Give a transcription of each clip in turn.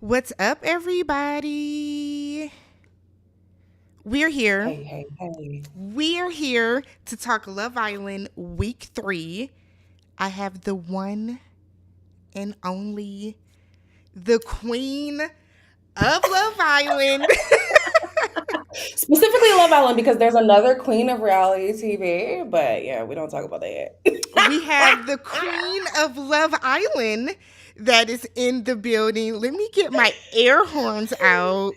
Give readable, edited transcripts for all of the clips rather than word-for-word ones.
What's up, everybody? We're here. Hey, hey, hey. We're here to talk Love Island Week 3. I have the one and only, the queen of Love Island. Specifically Love Island because there's another queen of reality TV, but yeah, we don't talk about that We yet. have the queen of Love Island that is in the building. Let me get my air horns out.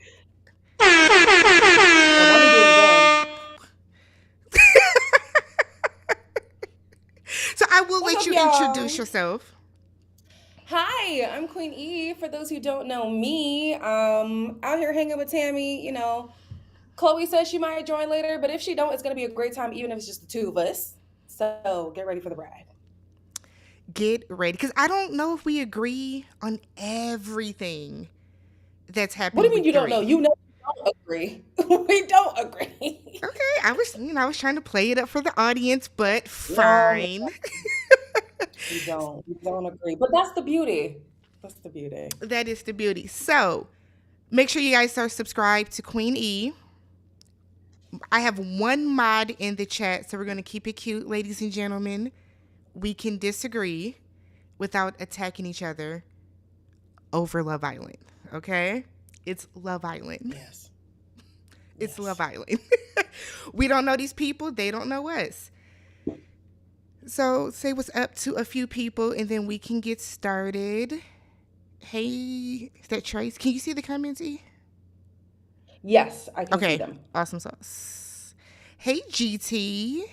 And while we do it again, So I will what's let up, you introduce y'all? yourself. Hi, I'm Queen E. For those who don't know me, out here hanging with Tammy. Chloe says she might join later, but if she don't, it's gonna be a great time, even if it's just the two of us. So get ready for the ride. Get ready. Because I don't know if we agree on everything that's What do happened you mean week you don't know? three. You know we don't agree. We don't agree. Okay, I was trying to play it up for the audience, but No, fine. we don't. We don't agree. But that's the beauty. That's the beauty. That is the beauty. So make sure you guys are subscribed to Queen E. I have one mod in the chat, so we're going to keep it cute, ladies and gentlemen. We can disagree without attacking each other over Love Island. Okay? It's Love Island. Yes. It's Love Yes. Island. We don't know these people, they don't know us. So say what's up to a few people and then we can get started. Hey, is that Trace? Can you see the comments, E? Yes, I can see Okay, them. awesome sauce. Hey, GT.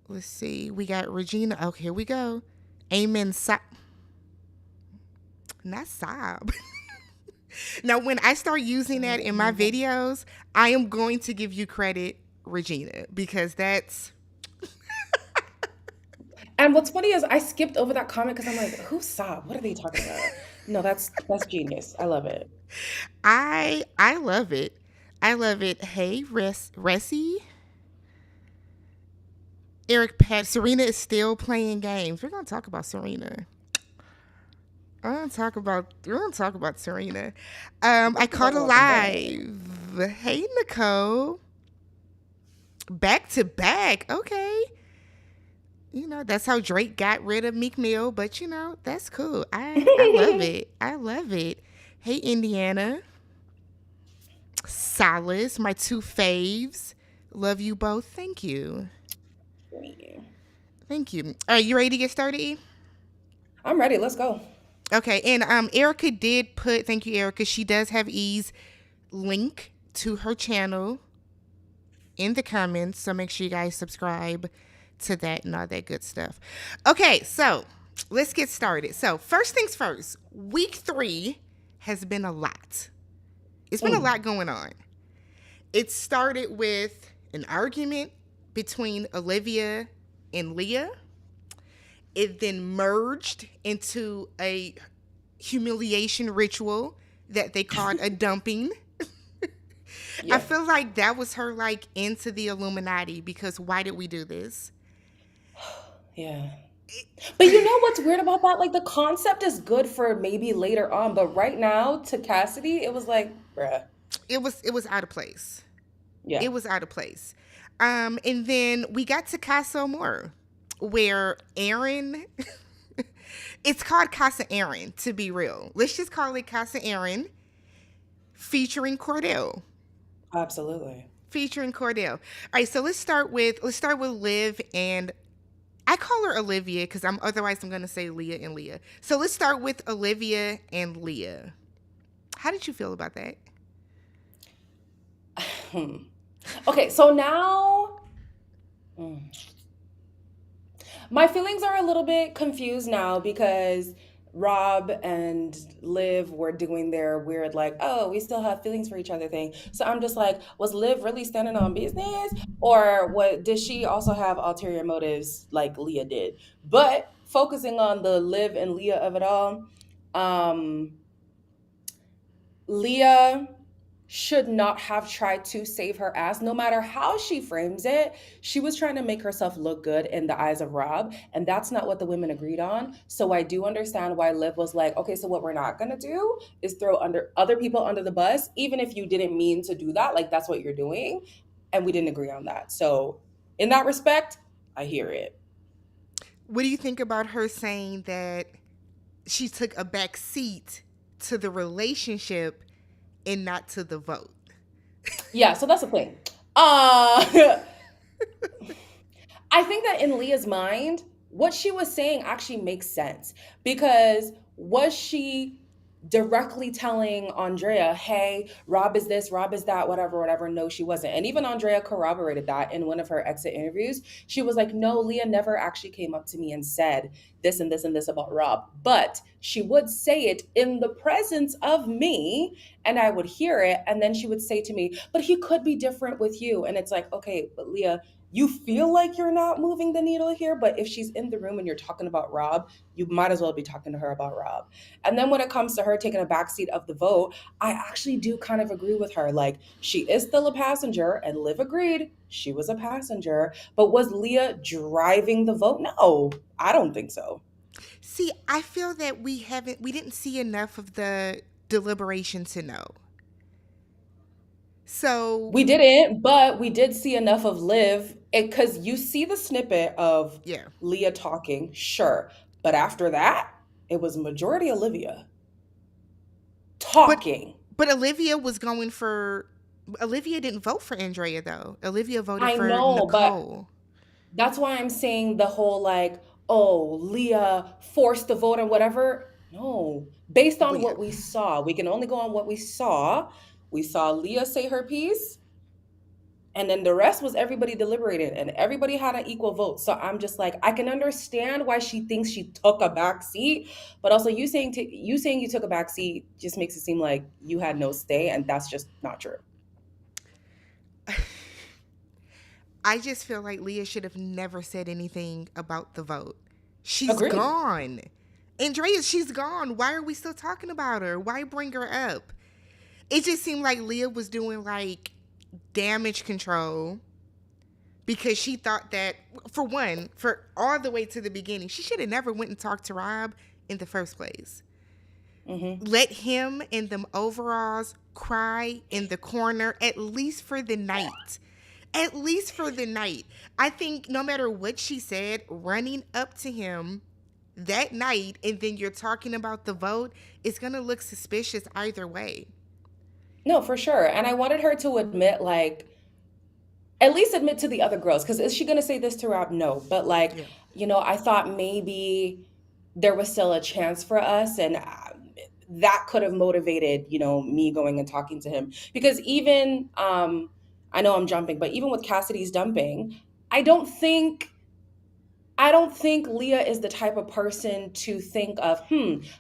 Let's see. We got Regina. Oh, here we go. Amen. Not sob. Now, when I start using that in my videos, I am going to give you credit, Regina, because that's And what's funny is I skipped over that comment because I'm like, who's Sob? What are they talking about? No, that's genius. I love it. I love it. I love it. Hey, Resi. Eric Pat Serena is still playing games. We're gonna talk about Serena. We're gonna talk about Serena. I Let's be caught talking a about some bad. live. Hey, Nicole. Back to back. Okay. That's how Drake got rid of Meek Mill, but that's cool. I love it. I love it. Hey, Indiana. Solace, my two faves. Love you both. Thank you. Thank you. Are you ready to get started, E? I'm ready. Let's go. Okay, and Erica did put, thank you, Erica. She does have E's link to her channel in the comments, so make sure you guys subscribe to that and all that good stuff. Okay, so let's get started. So, first things first, week 3 has been a lot. It's been a Mm. lot going on. It started with an argument between Olivia and Leah. It then merged into a humiliation ritual that they called a dumping. I Yeah. feel like that was her like into the Illuminati because why did we do this? Yeah. But you know what's weird about that? Like the concept is good for maybe later on, but right now to Cassidy, it was like, bruh. It was out of place. Yeah. It was out of place. And then we got to Casa More, where Aaron it's called Casa Aaron, to be real. Let's just call it Casa Aaron featuring Cordell. Absolutely. Featuring Cordell. All right, so let's start with Liv and I call her Olivia because I'm gonna say Leah and Leah. So let's start with Olivia and Leah. How did you feel about that? Hmm. Okay, so now mm, my feelings are a little bit confused now because Rob and Liv were doing their weird, like, oh, we still have feelings for each other thing. So I'm just like, was Liv really standing on business? Or what did she also have ulterior motives like Leah did? But focusing on the Liv and Leah of it all, um, Leah. should not have tried to save her ass. No matter how she frames it, she was trying to make herself look good in the eyes of Rob, and that's not what the women agreed on. So I do understand why Liv was like, okay, so what we're not gonna do is throw under other people under the bus, even if you didn't mean to do that. Like that's what you're doing, and we didn't agree on that. So in that respect, I hear it. What do you think about her saying that she took a back seat to the relationship and not to the vote? Yeah, so that's the thing. Uh I think that in Leah's mind, what she was saying actually makes sense because was she directly telling Andrea, hey, Rob is this, Rob is that, whatever, whatever? No, she wasn't. And even Andrea corroborated that in one of her exit interviews. She was like, no, Leah never actually came up to me and said this and this and this about Rob. But she would say it in the presence of me and I would hear it. And then she would say to me, but he could be different with you. And it's like, okay, but Leah, you feel like you're not moving the needle here, but if she's in the room and you're talking about Rob, you might as well be talking to her about Rob. And then when it comes to her taking a backseat of the vote, I actually do kind of agree with her. Like, she is still a passenger, and Liv agreed she was a passenger. But was Leah driving the vote? No, I don't think so. See, I feel that we didn't see enough of the deliberation to know. So, We didn't, but we did see enough of Liv because you see the snippet of yeah. Leah talking, sure. But after that, it was majority Olivia But talking. Olivia was going for Olivia didn't vote for Andrea though. Olivia voted I for know, but Nicole. that's why I'm saying the whole like, oh, Leah forced the vote and whatever. No, based Well, on yeah. what we saw, we can only go on what we saw. We saw Leah say her piece, and then the rest was everybody deliberated, and everybody had an equal vote. So I'm just like, I can understand why she thinks she took a back seat, but also you saying you took a back seat just makes it seem like you had no say, and that's just not true. I just feel like Leah should have never said anything about the vote. She's Agreed. gone. Andrea, she's gone. Why are we still talking about her? Why bring her up? It just seemed like Leah was doing like damage control because she thought that, for one, for all the way to the beginning, she should have never went and talked to Rob in the first place. Hmm. Let him in them overalls cry in the corner, at least for the night. At least for the night. I think no matter what she said, running up to him that night and then you're talking about the vote, it's going to look suspicious either way. No, for sure. And I wanted her to admit, like, at least admit to the other girls, because is she going to say this to Rob? No. But, like, Yeah. I thought maybe there was still a chance for us. And that could have motivated, me going and talking to him. Because even, I know I'm jumping, but even with Cassidy's dumping, I don't think I don't think Leah is the type of person to think of,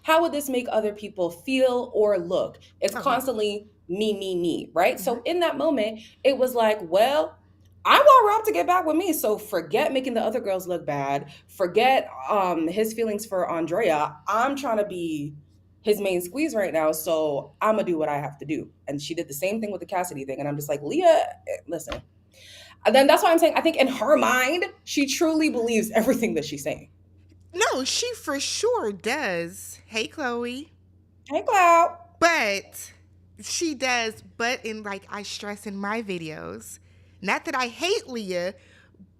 how would this make other people feel or look? It's Oh, no. constantly me, right? Hmm. So in that moment, it was like, well, I want Rob to get back with me. So forget making the other girls look bad. Forget his feelings for Andrea. I'm trying to be his main squeeze right now. So I'm gonna do what I have to do. And she did the same thing with the Cassidy thing. And I'm just like, Leah, listen, and then that's why I'm saying I think in her mind, she truly believes everything that she's saying. No, she for sure does. Hey, Chloe. Hey, Cloud. But she does, but in like I stress in my videos, not that I hate Leah,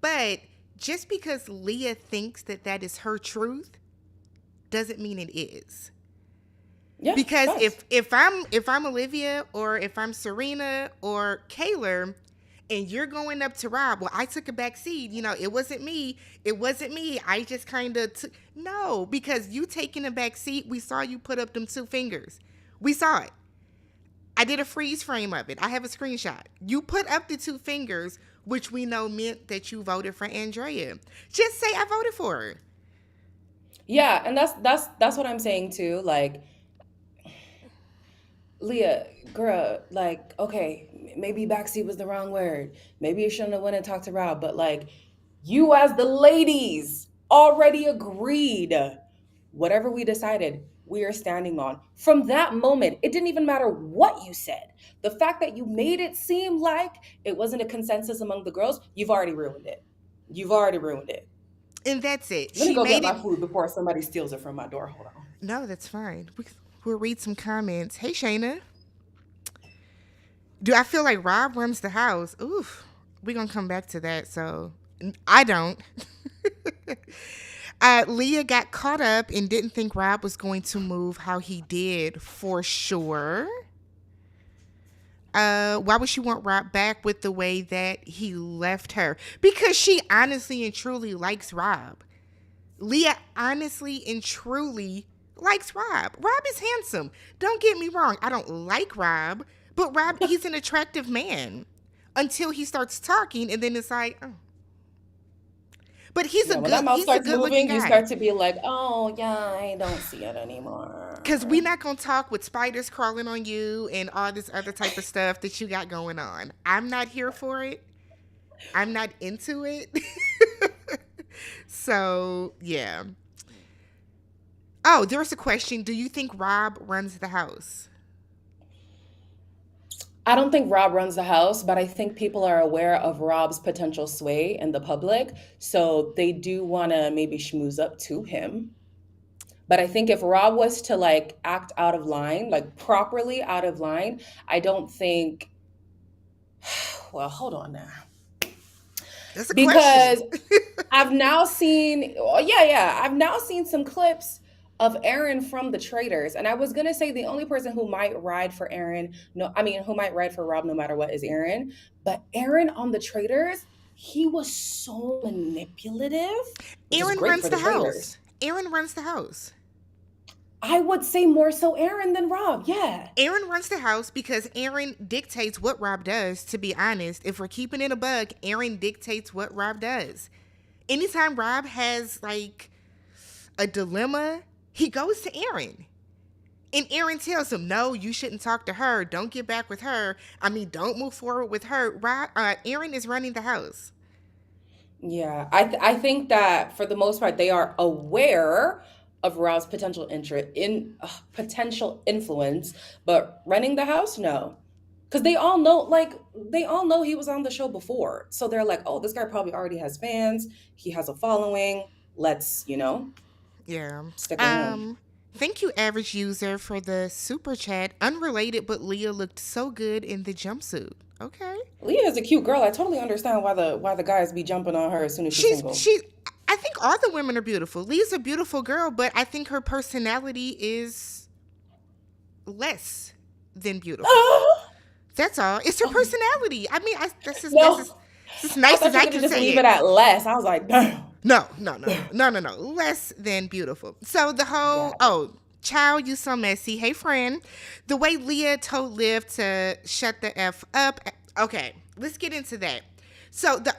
but just because Leah thinks that that is her truth doesn't mean it is. Yeah, Because facts. if I'm Olivia or if I'm Serena or Kayla and you're going up to Rob, well, I took a back seat. It wasn't me. It wasn't me. I just kind of took. No, because you taking a back seat, we saw you put up them two fingers. We saw it. I did a freeze frame of it. I have a screenshot. You put up the two fingers, which we know meant that you voted for Andrea. Just say I voted for her. Yeah, and that's what I'm saying too. Like, Leah, girl, like, okay, maybe backseat was the wrong word. Maybe you shouldn't have went and talked to Rob, but like, you as the ladies already agreed. Whatever we decided, we are standing on. From that moment, it didn't even matter what you said. The fact that you made it seem like it wasn't a consensus among the girls, you've already ruined it. You've already ruined it. And that's it. Let me She go get made my it. food before somebody steals it from my door. Hold on. No, that's fine. We'll read some comments. Hey, Shayna. Do I feel like Rob runs the house? Oof. We're going to come back to that. So I don't. Leah got caught up and didn't think Rob was going to move how he did for sure. Why would she want Rob back with the way that he left her? Because she honestly and truly likes Rob. Leah honestly and truly likes Rob. Rob is handsome. Don't get me wrong. I don't like Rob, but Rob, he's an attractive man until he starts talking, and then it's like, oh. But Yeah, when that mouth he's a starts good looking moving, you guy. start to be like, oh, yeah, I don't see it Cause we're anymore. not gonna talk with spiders crawling on you and all this other type of stuff that you got going on. I'm not here for it. I'm not into it. So yeah. Oh, there was a question. Do you think Rob runs the house? I don't think Rob runs the house, but I think people are aware of Rob's potential sway in the public. So they do want to maybe schmooze up to him. But I think if Rob was to like act out of line, like properly out of line, I don't think, well, hold on now. That's a question. Because I've now seen, oh, yeah, I've now seen some clips of Aaron from the Traders, and I was gonna say the only person who might ride for Aaron, no, I mean who might ride for Rob no matter what is Aaron, but Aaron on the Traders, he was so manipulative, which is Aaron great runs for the the house. Traders. Aaron runs the house. I would say more so Aaron than Rob. Yeah. Aaron runs the house because Aaron dictates what Rob does, to be honest. If we're keeping it a bug, Aaron dictates what Rob does. Anytime Rob has like a dilemma, he goes to Aaron. And Aaron tells him, no, you shouldn't talk to her. Don't get back with her. I mean, don't move forward with her. Aaron is running the house. Yeah, I think that for the most part they are aware of Ra's potential interest in potential influence, but running the house, no, because they all know he was on the show before, so they're like, oh, this guy probably already has fans, he has a following. Let's Yeah. stick with him. Um, Thank you, average user, for the super chat. Unrelated, but Leah looked so good in the jumpsuit. Okay. Leah is a cute girl. I totally understand why the guys be jumping on her as soon as she's She's single. she I think all the women are beautiful. Leah's a beautiful girl, but I think her personality is less than beautiful. That's all. It's her Oh, personality. I mean, no, that's as I nice thought as you were I gonna can just say leave it it. at less. I was like, damn. No, no, no, no, no, no. Less than beautiful. So the whole Got it. child, you so messy. Hey friend. The way Leah told Liv to shut the F up. Okay, let's get into that. So the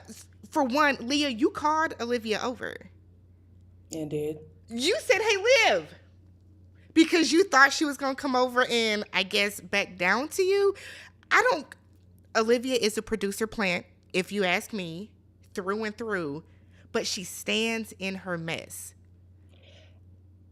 for one, Leah, you called Olivia over. Indeed. You said, hey Liv, because you thought she was gonna come over and I guess back down to you. I don't Olivia is a producer plant, if you ask me, through and through, but she stands in her mess.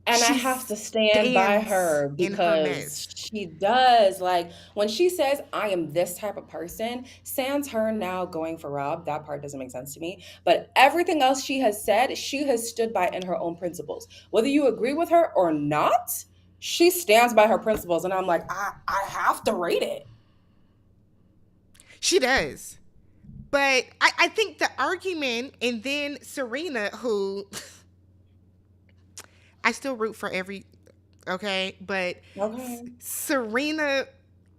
And I She have to stand by stands her in her because mess. she does. Like when she says, I am this type of person, sans her now going for Rob, that part doesn't make sense to me. But everything else she has said, she has stood by in her own principles. Whether you agree with her or not, she stands by her principles. And I'm like, I have to rate it. She does. But I think the argument, and then Serena, who I still root for every, okay, but Okay. Serena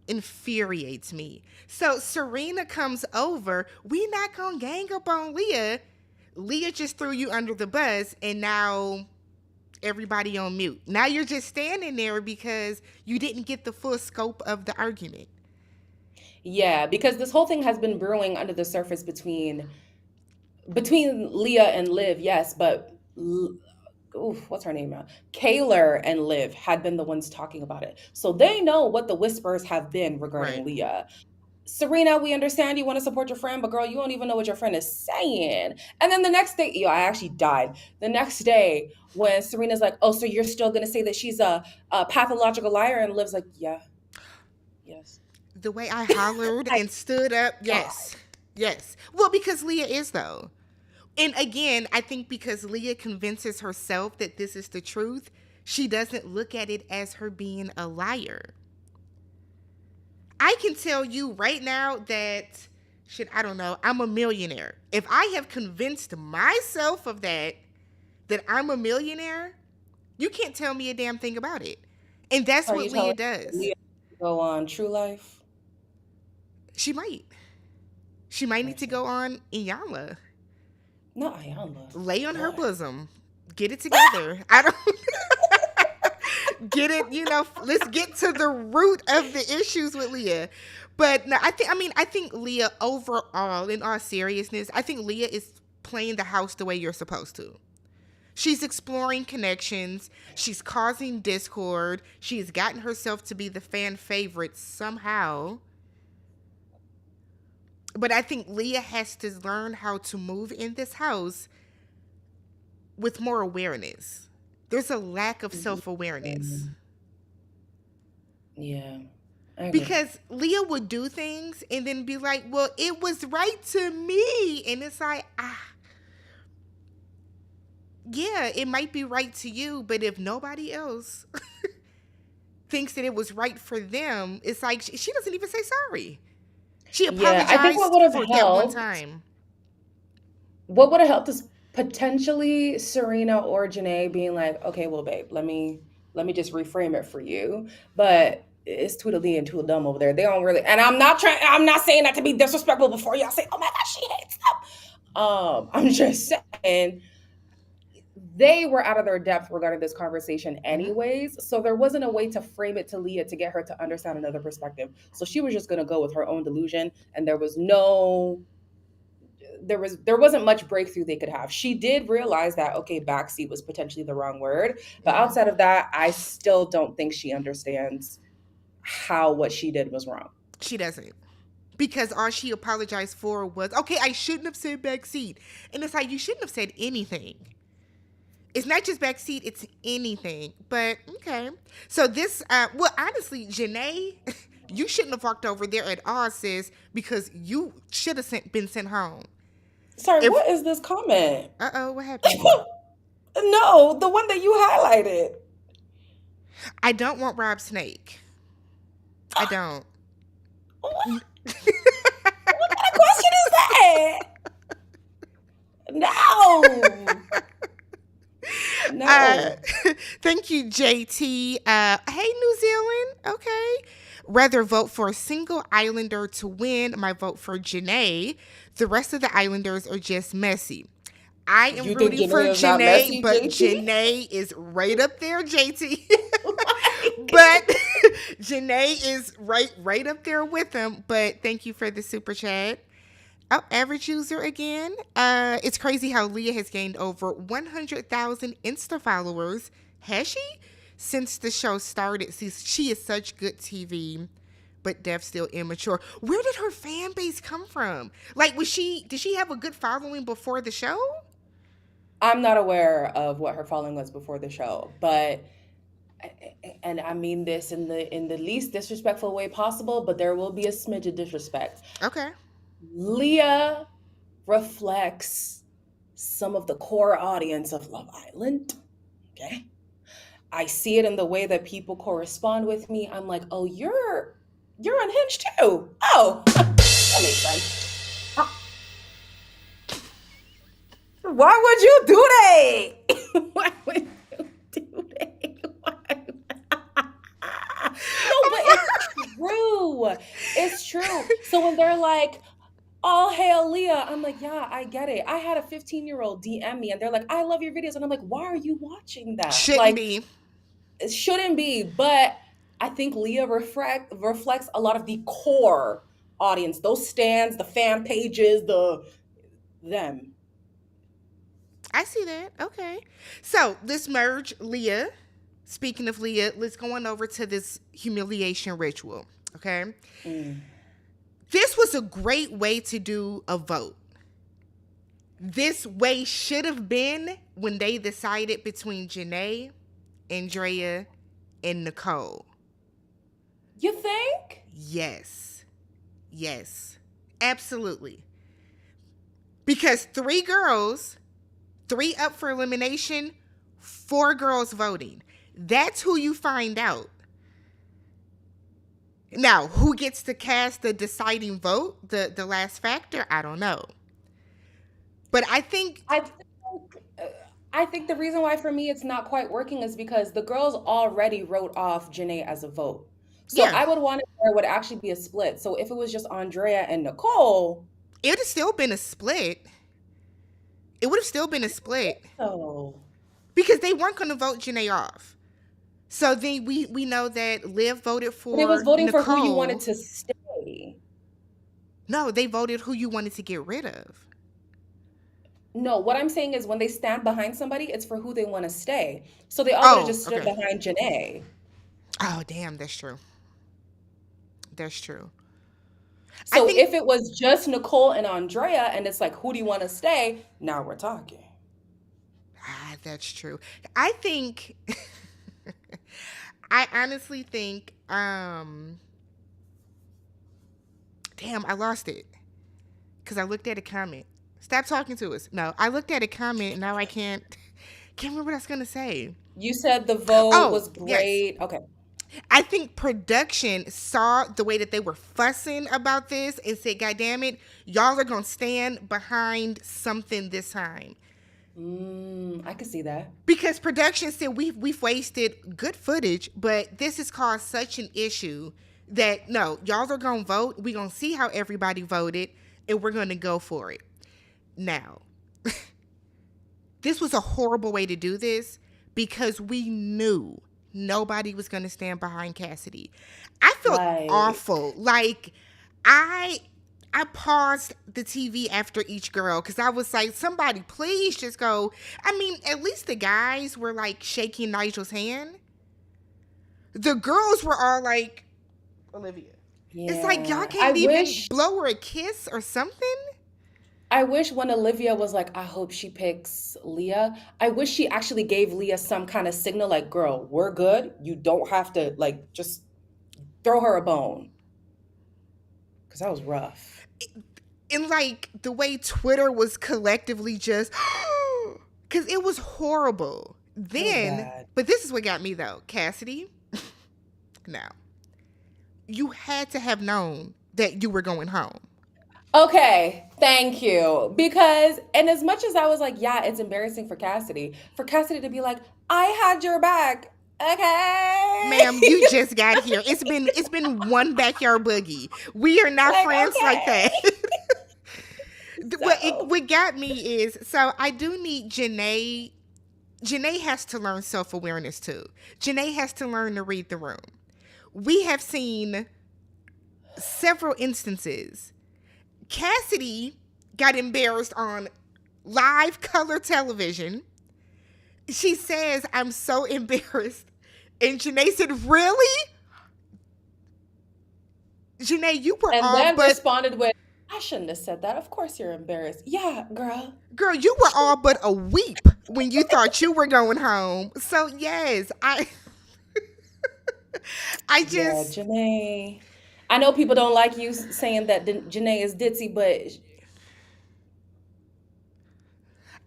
infuriates me. So Serena comes over. We not gonna gang up on Leah. Leah just threw you under the bus, and now everybody on mute. Now you're just standing there because you didn't get the full scope of the argument. Yeah, because this whole thing has been brewing under the surface between Leah and Liv, yes, but oof, what's her name now? Kaylor and Liv had been the ones talking about it. So they know what the whispers have been regarding Right. Leah. Serena, we understand you want to support your friend, but girl, you don't even know what your friend is saying. And then the next day, I actually died. The next day, when Serena's like, oh, so you're still going to say that she's a pathological liar? And Liv's like, yeah, yes. The way I hollered I and stood up, yes. died. Yes. Well, because Leah is, though. And again, I think because Leah convinces herself that this is the truth, she doesn't look at it as her being a liar. I can tell you right now that, shit, I don't know, I'm a millionaire. If I have convinced myself of that I'm a millionaire, you can't tell me a damn thing about it. And that's Are what you Leah telling me does. Leah to go on True Life? She might. She might need to Person. go on Iyanla. Not Ayanla. Lay on her Why? bosom. Get it together. I don't get it, let's get to the root of the issues with Leah. But no, I think Leah overall, in all seriousness, I think Leah is playing the house the way you're supposed to. She's exploring connections. She's causing discord. She has gotten herself to be the fan favorite somehow. But I think Leah has to learn how to move in this house with more awareness. There's a lack of self awareness. Yeah, I agree. Because Leah would do things and then be like, well, it was right to me. And it's like, yeah, it might be right to you, but if nobody else thinks that it was right for them, it's like she doesn't even say sorry. She Yeah, I think apologized for that one time. what would have helped is potentially Serena or Janae being like, okay, well, babe, let me just reframe it for you. But it's Tweedledee and Tweedledum over there. They don't really, and I'm not saying that to be disrespectful before y'all say, oh my gosh, she hates them. I'm just saying they were out of their depth regarding this conversation Hmm. anyways, so there wasn't a way to frame it to Leah to get her to understand another perspective, so she was just going to go with her own delusion, and there wasn't much breakthrough they could have. She did realize that, okay, backseat was potentially the wrong word, but Yeah, outside of that, I still don't think she understands how what she did was wrong. she doesn't. Because all she apologized for was, okay, I shouldn't have said backseat. And it's like, you shouldn't have said anything. It's not just backseat, it's anything. But okay. So this, well, honestly, Janae, you shouldn't have walked over there at all, sis, because you should have been sent home. Sorry, If, what is this comment? uh-oh, what happened? No, the one that you highlighted. I don't want Rob Snake. I don't. What kind of question is that? No. Uh, No. thank you, JT. Hey, New Zealand. Okay. Rather vote for a single Islander to win. My vote for Janae. The rest of the Islanders are just messy. I am You think rooting for Janae is not Janae, messy, but JT? Janae is right up there, JT. Like, but Janae is right up there with him. But thank you for the super chat. Oh, average user again. It's crazy how Leah has gained over 100,000 Insta followers. Has she? Since the show started. See, she is such good TV, but Dev still immature. Where did her fan base come from? Like, did she have a good following before the show? I'm not aware of what her following was before the show, but and I mean this in the least disrespectful way possible, but there will be a smidge of disrespect. Okay. Leah reflects some of the core audience of Love Island. Okay. I see it in the way that people correspond with me. I'm like, oh, you're unhinged too. Oh, that makes sense. Why would you do that? Why would you do that? No, but it's true. It's true. So when they're like, all hail Leah, I'm like, yeah, I get it. I had a 15-year-old DM me and they're like, I love your videos. And I'm like, why are you watching that? Shouldn't Like, be. it shouldn't be. But I think Leah reflects a lot of the core audience, those stands, the fan pages, them. I see that. Okay. So let's merge Leah. Speaking of Leah, let's go on over to this humiliation ritual. Okay. Mm. This was a great way to do a vote. This way should have been when they decided between Janae, Andrea, and Nicole. You think? Yes. Yes. Absolutely. Because 3 girls, 3 up for elimination, 4 girls voting. That's who you find out. Now, who gets to cast the deciding vote, the last factor, I don't know. But I think, I think uh, I think the reason why for me it's not quite working is because the girls already wrote off Janae as a vote. So yeah, I would want it where it would actually be a split. So if it was just Andrea and Nicole, it would have still been a split. It would have still been a split oh, because they weren't going to vote Janae off. So then we know that Liv voted but it was for voting for who you wanted Nicole. to stay. No, they voted who you wanted to get rid of. No, what I'm saying is when they stand behind somebody, it's for who they want to stay. So they all would have Oh, just stood okay. behind Janae. Oh, damn, that's true. That's true. I So think if it was just Nicole and Andrea and it's like, who do you want to stay? Now we're talking. that's true. I think I honestly think damn, I lost it cuz I looked at a comment. Stop talking to us. No, I looked at a comment and now I can't remember what I was going to say. You said the vote Oh, was yes. great. Okay. I think production saw the way that they were fussing about this and said, God damn it, y'all are going to stand behind something this time. I could see that. Because production said we've wasted good footage, but this has caused such an issue that no, y'all are gonna vote. We're gonna see how everybody voted, and we're gonna go for it. Now, this was a horrible way to do this because we knew nobody was gonna stand behind Cassidy. I felt Like, awful. Like I I paused the TV after each girl because I was like, somebody please just go. I mean, at least the guys were like shaking Nigel's hand. The girls were all like, Olivia. It's like y'all yeah. can't even blow her a kiss or something. I wish when Olivia was like, I hope she picks Leah, I wish she actually gave Leah some kind of signal like, girl, we're good. You don't have to like just throw her a bone. Because that was rough. And like the way Twitter was collectively just, because it was horrible. It was Then, bad. but this is what got me though, Cassidy. Now, you had to have known that you were going home. Okay, thank you. Because, and as much as I was like, yeah, it's embarrassing for Cassidy to be like, I had your back. Okay. Ma'am, you just got here. It's been one backyard boogie. We are not Like, friends like that. okay. So, What got me is so I do need Janae. Janae has to learn self awareness too. Janae has to learn to read the room. We have seen several instances. Cassidy got embarrassed on live color television. She says, I'm so embarrassed. And Janae said, really? Janae, you were and all then but, responded with, I shouldn't have said that. Of course you're embarrassed. Yeah, girl. girl, you were all but a weep when you thought you were going home. So, yes, I Yeah, just, Janae. I know people don't like you saying that Janae is ditzy, but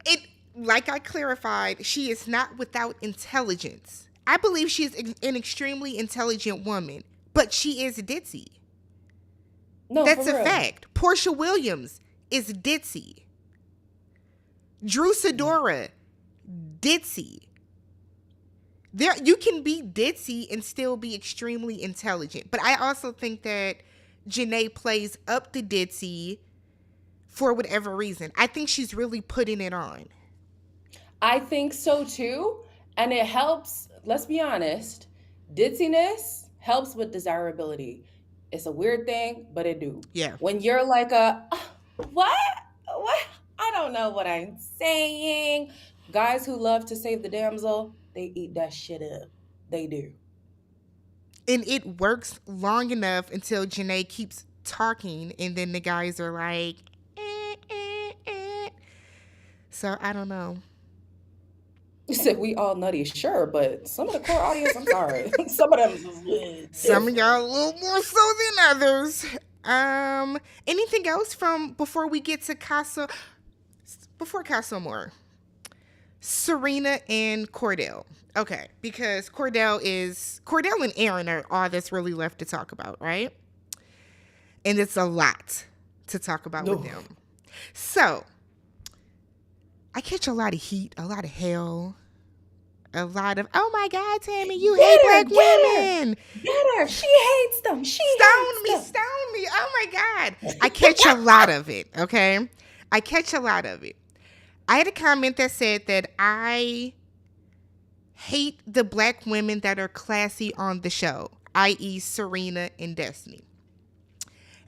it, like I clarified, she is not without intelligence. I believe she is an extremely intelligent woman, but she is ditzy. no, for That's a real. fact. Portia Williams is ditzy. Drew Yeah. Sidora, ditzy. There, you can be ditzy and still be extremely intelligent. But I also think that Janae plays up the ditzy for whatever reason. I think she's really putting it on. I think so too. And it helps, let's be honest, ditziness helps with desirability. It's a weird thing, but it do. Yeah. When you're like a, "Ah, what? What? I don't know what I'm saying." Guys who love to save the damsel, they eat that shit up. They do. And it works long enough until Janae keeps talking, and then the guys are like, so I don't know. You said we all nutty, sure, but some of the core audience, I'm sorry, some of them is Some of different. y'all a little more so than others. Um, Anything else from before we get to Casa? Before Casa More, Serena and Cordell. Okay, because Cordell and Aaron are all that's really left to talk about, right? And it's a lot to talk about with No. them. So I catch a lot of heat, a lot of hell, a lot of oh my God, Tammy, you hate Get her, black get her, women. get her. She hates them. She hates Stone me, them. stone me. Oh my God. I catch a lot of it, okay? I catch a lot of it. I had a comment that said that I hate the black women that are classy on the show, i.e., Serena and Destiny.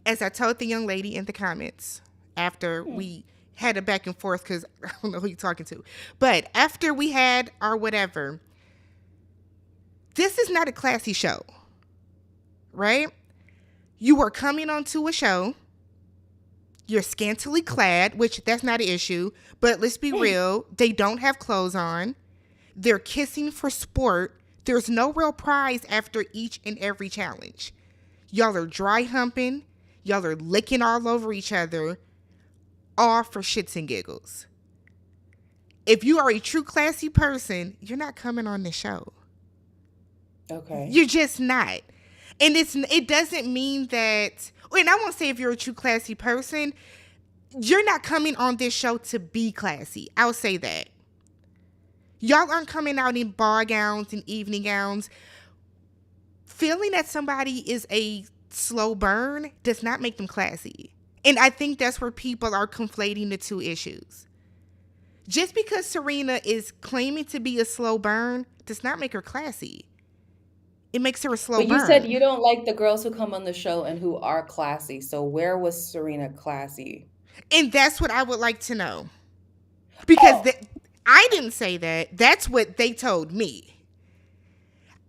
As I told the young lady in the comments after we had a back and forth, because I don't know who you're talking to, but after we had our whatever, this is not a classy show, right? You are coming onto a show. You're scantily clad, which that's not an issue, but let's be real, they don't have clothes on. They're kissing for sport. There's no real prize after each and every challenge. Y'all are dry humping. Y'all are licking all over each other, all for shits and giggles. If you are a true classy person, you're not coming on the show. Okay. You're just not. And it doesn't mean that, and I won't say if you're a true classy person, you're not coming on this show to be classy. I'll say that. Y'all aren't coming out in ball gowns and evening gowns. Feeling that somebody is a slow burn does not make them classy. And I think that's where people are conflating the two issues. Just because Serena is claiming to be a slow burn does not make her classy. It makes her a slow But you said you burn. don't like the girls who come on the show and who are classy. So where was Serena classy? And that's what I would like to know. Because Oh. I didn't say that. That's what they told me.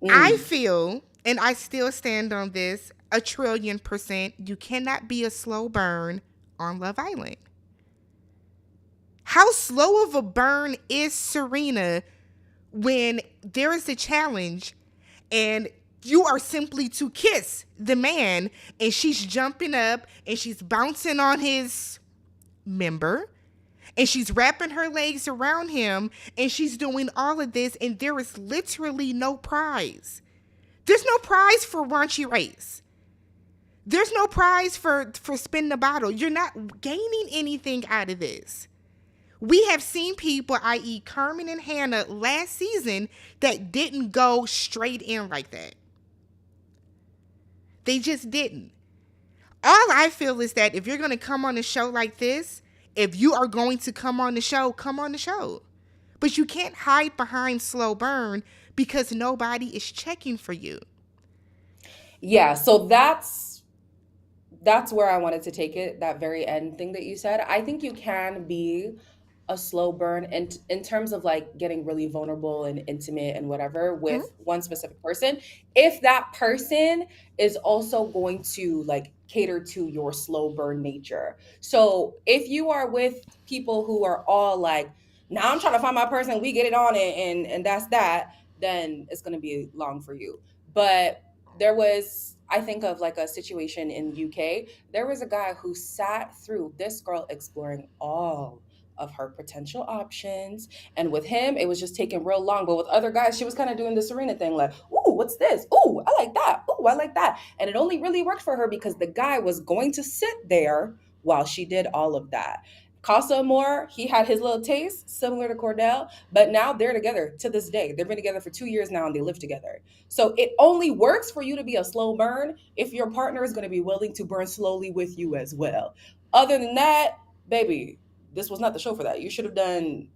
I Mm. feel, and I still stand on this, 1,000,000,000%, you cannot be a slow burn on Love Island. How slow of a burn is Serena when there is a challenge and you are simply to kiss the man and she's jumping up and she's bouncing on his member and she's wrapping her legs around him and she's doing all of this and there is literally no prize. There's no prize for raunchy race. There's no prize for spinning the bottle. You're not gaining anything out of this. We have seen people, i.e., Carmen and Hannah, last season that didn't go straight in like that. They just didn't. All I feel is that if you're going to come on a show like this, if you are going to come on the show, come on the show. But you can't hide behind slow burn because nobody is checking for you. Yeah, so that's where I wanted to take it, that very end thing that you said. I think you can be a slow burn in terms of like getting really vulnerable and intimate and whatever Hmm? with one specific person, if that person is also going to like cater to your slow burn nature. So if you are with people who are all like, now I'm trying to find my person, we get it on it, and that's that, then it's going to be long for you. But there was, I think of like a situation in UK. There was a guy who sat through this girl exploring all of her potential options. And with him, it was just taking real long. But with other guys, she was kind of doing the Serena thing, like, ooh, what's this? Ooh, I like that. Ooh, I like that. And it only really worked for her because the guy was going to sit there while she did all of that. Casa Amor, he had his little taste, similar to Cordell, but now they're together to this day. They've been together for 2 years now and they live together. So it only works for you to be a slow burn if your partner is going to be willing to burn slowly with you as well. Other than that, baby, this was not the show for that. You should have done.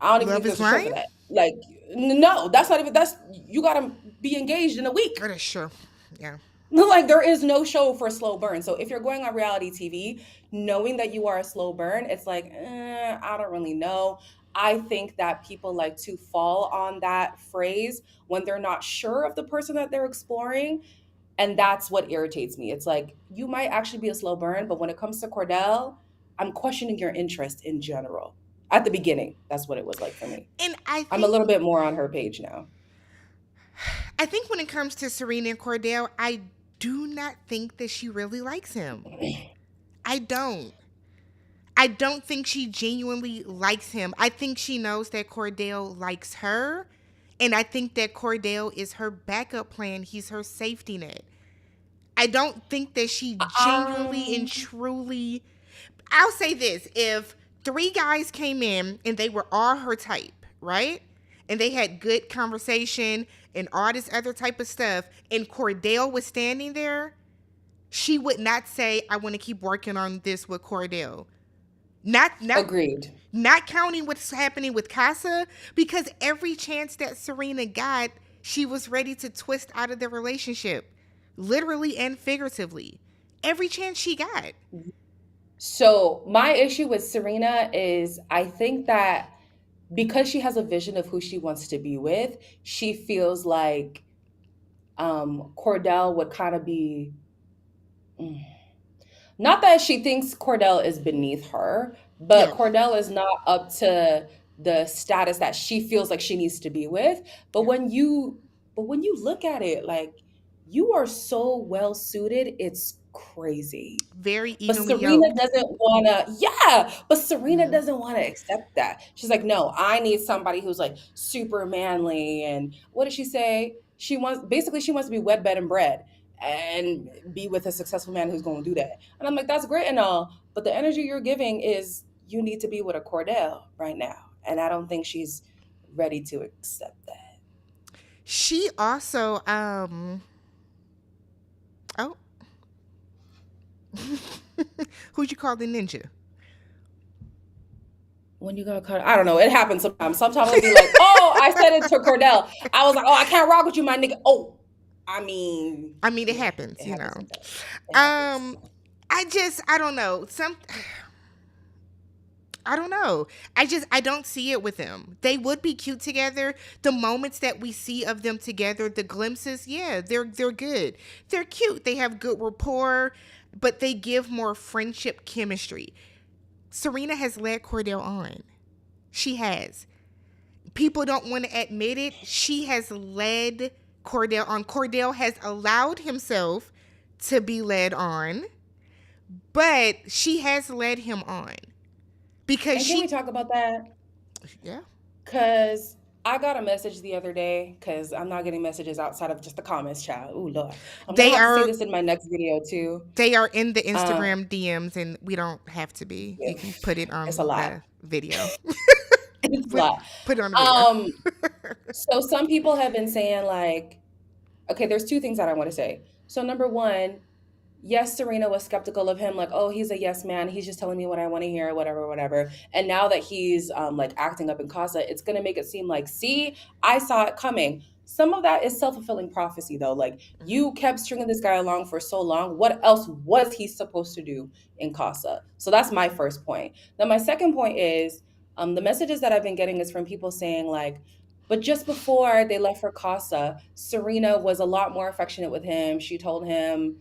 I don't even Love think is there's a show for blind? that. Like, no, that's not even. That's you got to be engaged in a week. Oh, that's sure. Yeah. Like there is no show for slow burn. So if you're going on reality TV, knowing that you are a slow burn, it's like I don't really know. I think that people like to fall on that phrase when they're not sure of the person that they're exploring. And that's what irritates me. It's like, you might actually be a slow burn, but when it comes to Cordell, I'm questioning your interest in general. At the beginning, that's what it was like for me. And I'm a little bit more on her page now. I think when it comes to Serena and Cordell, I do not think that she really likes him. I don't. I don't think she genuinely likes him. I think she knows that Cordell likes her. And I think that Cordell is her backup plan. He's her safety net. I don't think that she genuinely and Um, truly. I'll say this: if three guys came in and they were all her type, right? And they had good conversation and all this other type of stuff, and Cordell was standing there, she would not say, "I want to keep working on this with Cordell." Not not Agreed. not counting what's happening with Casa, because every chance that Serena got, she was ready to twist out of the relationship, literally and figuratively. Every chance she got. So my issue with Serena is I think that because she has a vision of who she wants to be with, she feels like Cordell would kind of be. mm, Not that she thinks Cordell is beneath her, but Yeah. Cordell is not up to the status that she feels like she needs to be with. But Yeah. when you look at it, like, you are so well suited, it's crazy. Very But evenly Serena yoked. doesn't wanna, yeah, but Serena Mhm. doesn't wanna accept that. She's like, "No, I need somebody who's, like, super manly," and what did she say? She wants to be wed, bed, and bread, and be with a successful man who's gonna do that. And I'm like, "That's great and all, but the energy you're giving is you need to be with a Cordell right now," and I don't think she's ready to accept that. She also oh who'd you call the ninja? When you gonna cut? I don't know. It happens sometimes. Sometimes I'll be like, "Oh, I said it to Cordell." I was like, "Oh, I can't rock with you, my nigga." Oh, I mean, I mean, it yeah, happens, it you happens know. sometimes. It happens. Um, I don't know. I don't know. I don't see it with them. They would be cute together. The moments that we see of them together, the glimpses, yeah, they're good. They're cute. They have good rapport, but they give more friendship chemistry. Serena has led Cordell on. She has. People don't want to admit it. She has led Cordell on. Cordell has allowed himself to be led on, but she has led him on because And can we talk about that? yeah, Cause I got a message the other day. Cause I'm not getting messages outside of just the comments, child. Ooh, Lord, I'm gonna they have to say are this in my next video too. they are in the Um, Instagram DMs, and we don't have to be. yeah, You can put it it's on a lot. the video. It's a put lot. put it on the video. Um, so some people have been saying like, okay, there's two things that I want to say. So number one, yes, Serena was skeptical of him, like, oh, he's a yes man. He's just telling me what I want to hear, whatever, whatever. And now that he's like acting up in Casa, it's gonna make it seem like, see, I saw it coming. Some of that is self-fulfilling prophecy though. Like, Mhm. you kept stringing this guy along for so long. What else was he supposed to do in Casa? So that's my first point. Then my second point is the messages that I've been getting is from people saying like, but just before they left for Casa, Serena was a lot more affectionate with him. She told him,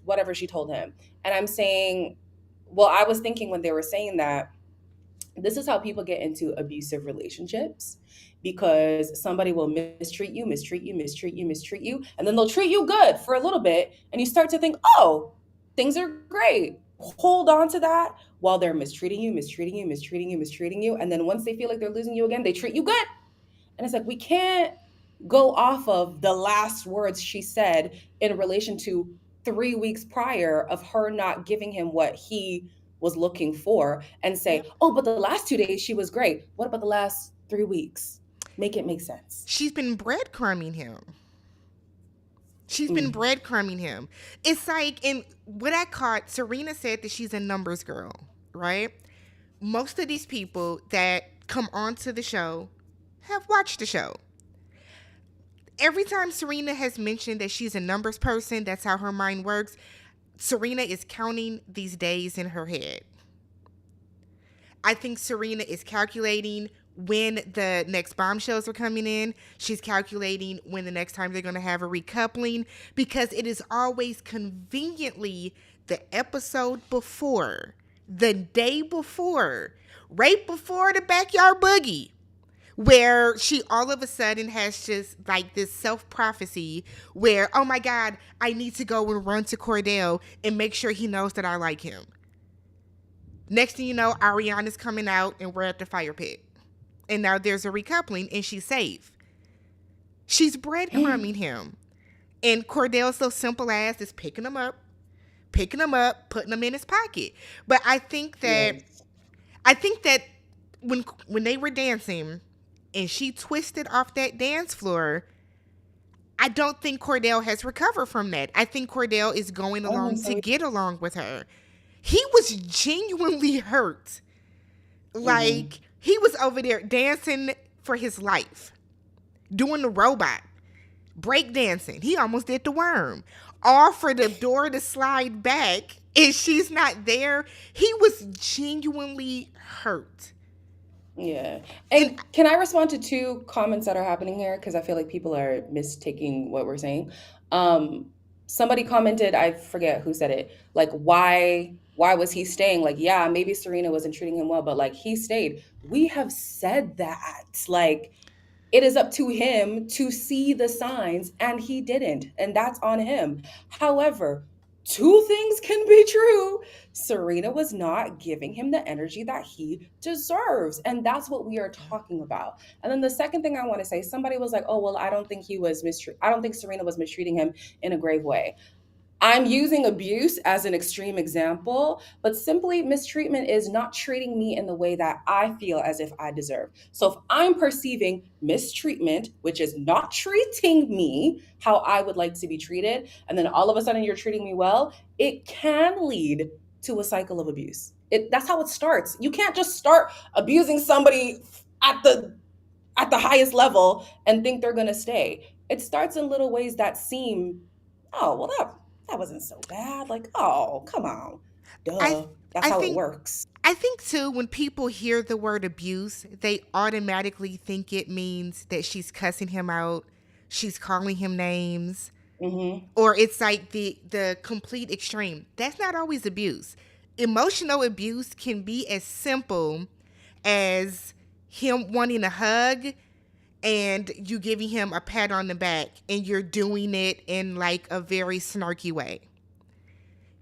whatever she told him. And I'm saying, well, I was thinking when they were saying that, this is how people get into abusive relationships because somebody will mistreat you, mistreat you, mistreat you, mistreat you, and then they'll treat you good for a little bit. And you start to think, oh, things are great. Hold on to that while they're mistreating you, mistreating you, mistreating you, mistreating you. And then once they feel like they're losing you again, they treat you good. And it's like, we can't go off of the last words she said in relation to 3 weeks prior of her not giving him what he was looking for and say, Yep. oh, but the last 2 days she was great. What about the last 3 weeks? Make it make sense. She's been breadcrumbing him. She's been Mm. breadcrumbing him. It's like, in what I caught, Serena said that she's a numbers girl, right? Most of these people that come onto the show have watched the show. Every time Serena has mentioned that she's a numbers person, that's how her mind works, Serena is counting these days in her head. I think Serena is calculating when the next bombshells are coming in. She's calculating when the next time they're going to have a recoupling, because it is always conveniently the episode before, the day before, right before the backyard boogie, where she all of a sudden has just like this self prophecy where, oh my God, I need to go and run to Cordell and make sure he knows that I like him. Next thing you know, Ariana's coming out and we're at the fire pit. And now there's a recoupling and she's safe. She's breadcrumbing him. And Cordell's so simple as is picking him up, putting him in his pocket. But I think that Yes. when they were dancing and she twisted off that dance floor, I don't think Cordell has recovered from that. I think Cordell is going Oh, along to so get along with her. He was genuinely hurt. mm-hmm. Like, he was over there dancing for his life, doing the robot, break dancing. He almost did the worm. All for the door to slide back, and she's not there. He was genuinely hurt. Yeah. And And can I respond to two comments that are happening here? Because I feel like people are mistaking what we're saying. Um, Somebody commented, I forget who said it, like why was he staying? Like, yeah, maybe Serena wasn't treating him well, but like he stayed. We have said that. Like, it is up to him to see the signs, and he didn't, and that's on him. However, two things can be true. Serena was not giving him the energy that he deserves, and that's what we are talking about. And then the second thing I want to say, somebody was like, oh well, I don't think Serena was mistreating him in a grave way. I'm using abuse as an extreme example, but simply mistreatment is not treating me in the way that I feel as if I deserve. So if I'm perceiving mistreatment, which is not treating me how I would like to be treated, and then all of a sudden you're treating me well, it can lead to a cycle of abuse. That's how it starts. You can't just start abusing somebody at the highest level and think they're going to stay. It starts in little ways that seem, oh, well, that wasn't so bad. Like, oh, come on. I Duh. That's I how it think works. I think too, when people hear the word abuse, they automatically think it means that she's cussing him out, she's calling him names, Hmm. or it's like the complete extreme. That's not always abuse. Emotional abuse can be as simple as him wanting a hug and you giving him a pat on the back and you're doing it in like a very snarky way.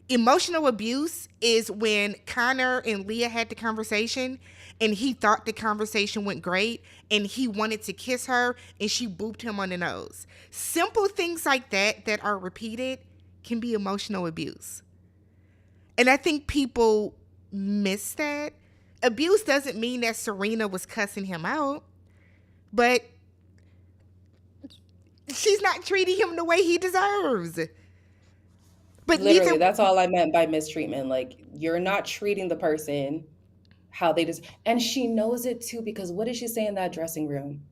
Emotional abuse is when Connor and Leah had the conversation and he thought the conversation went great and he wanted to kiss her and she booped him on the nose. Simple things like that that are repeated can be emotional abuse. And I think people miss that. Abuse doesn't mean that Serena was cussing him out, but she's not treating him the way he deserves. But neither Literally, that's all I meant by mistreatment. Like, you're not treating the person how they just, and she knows it too, because what did she say in that dressing room?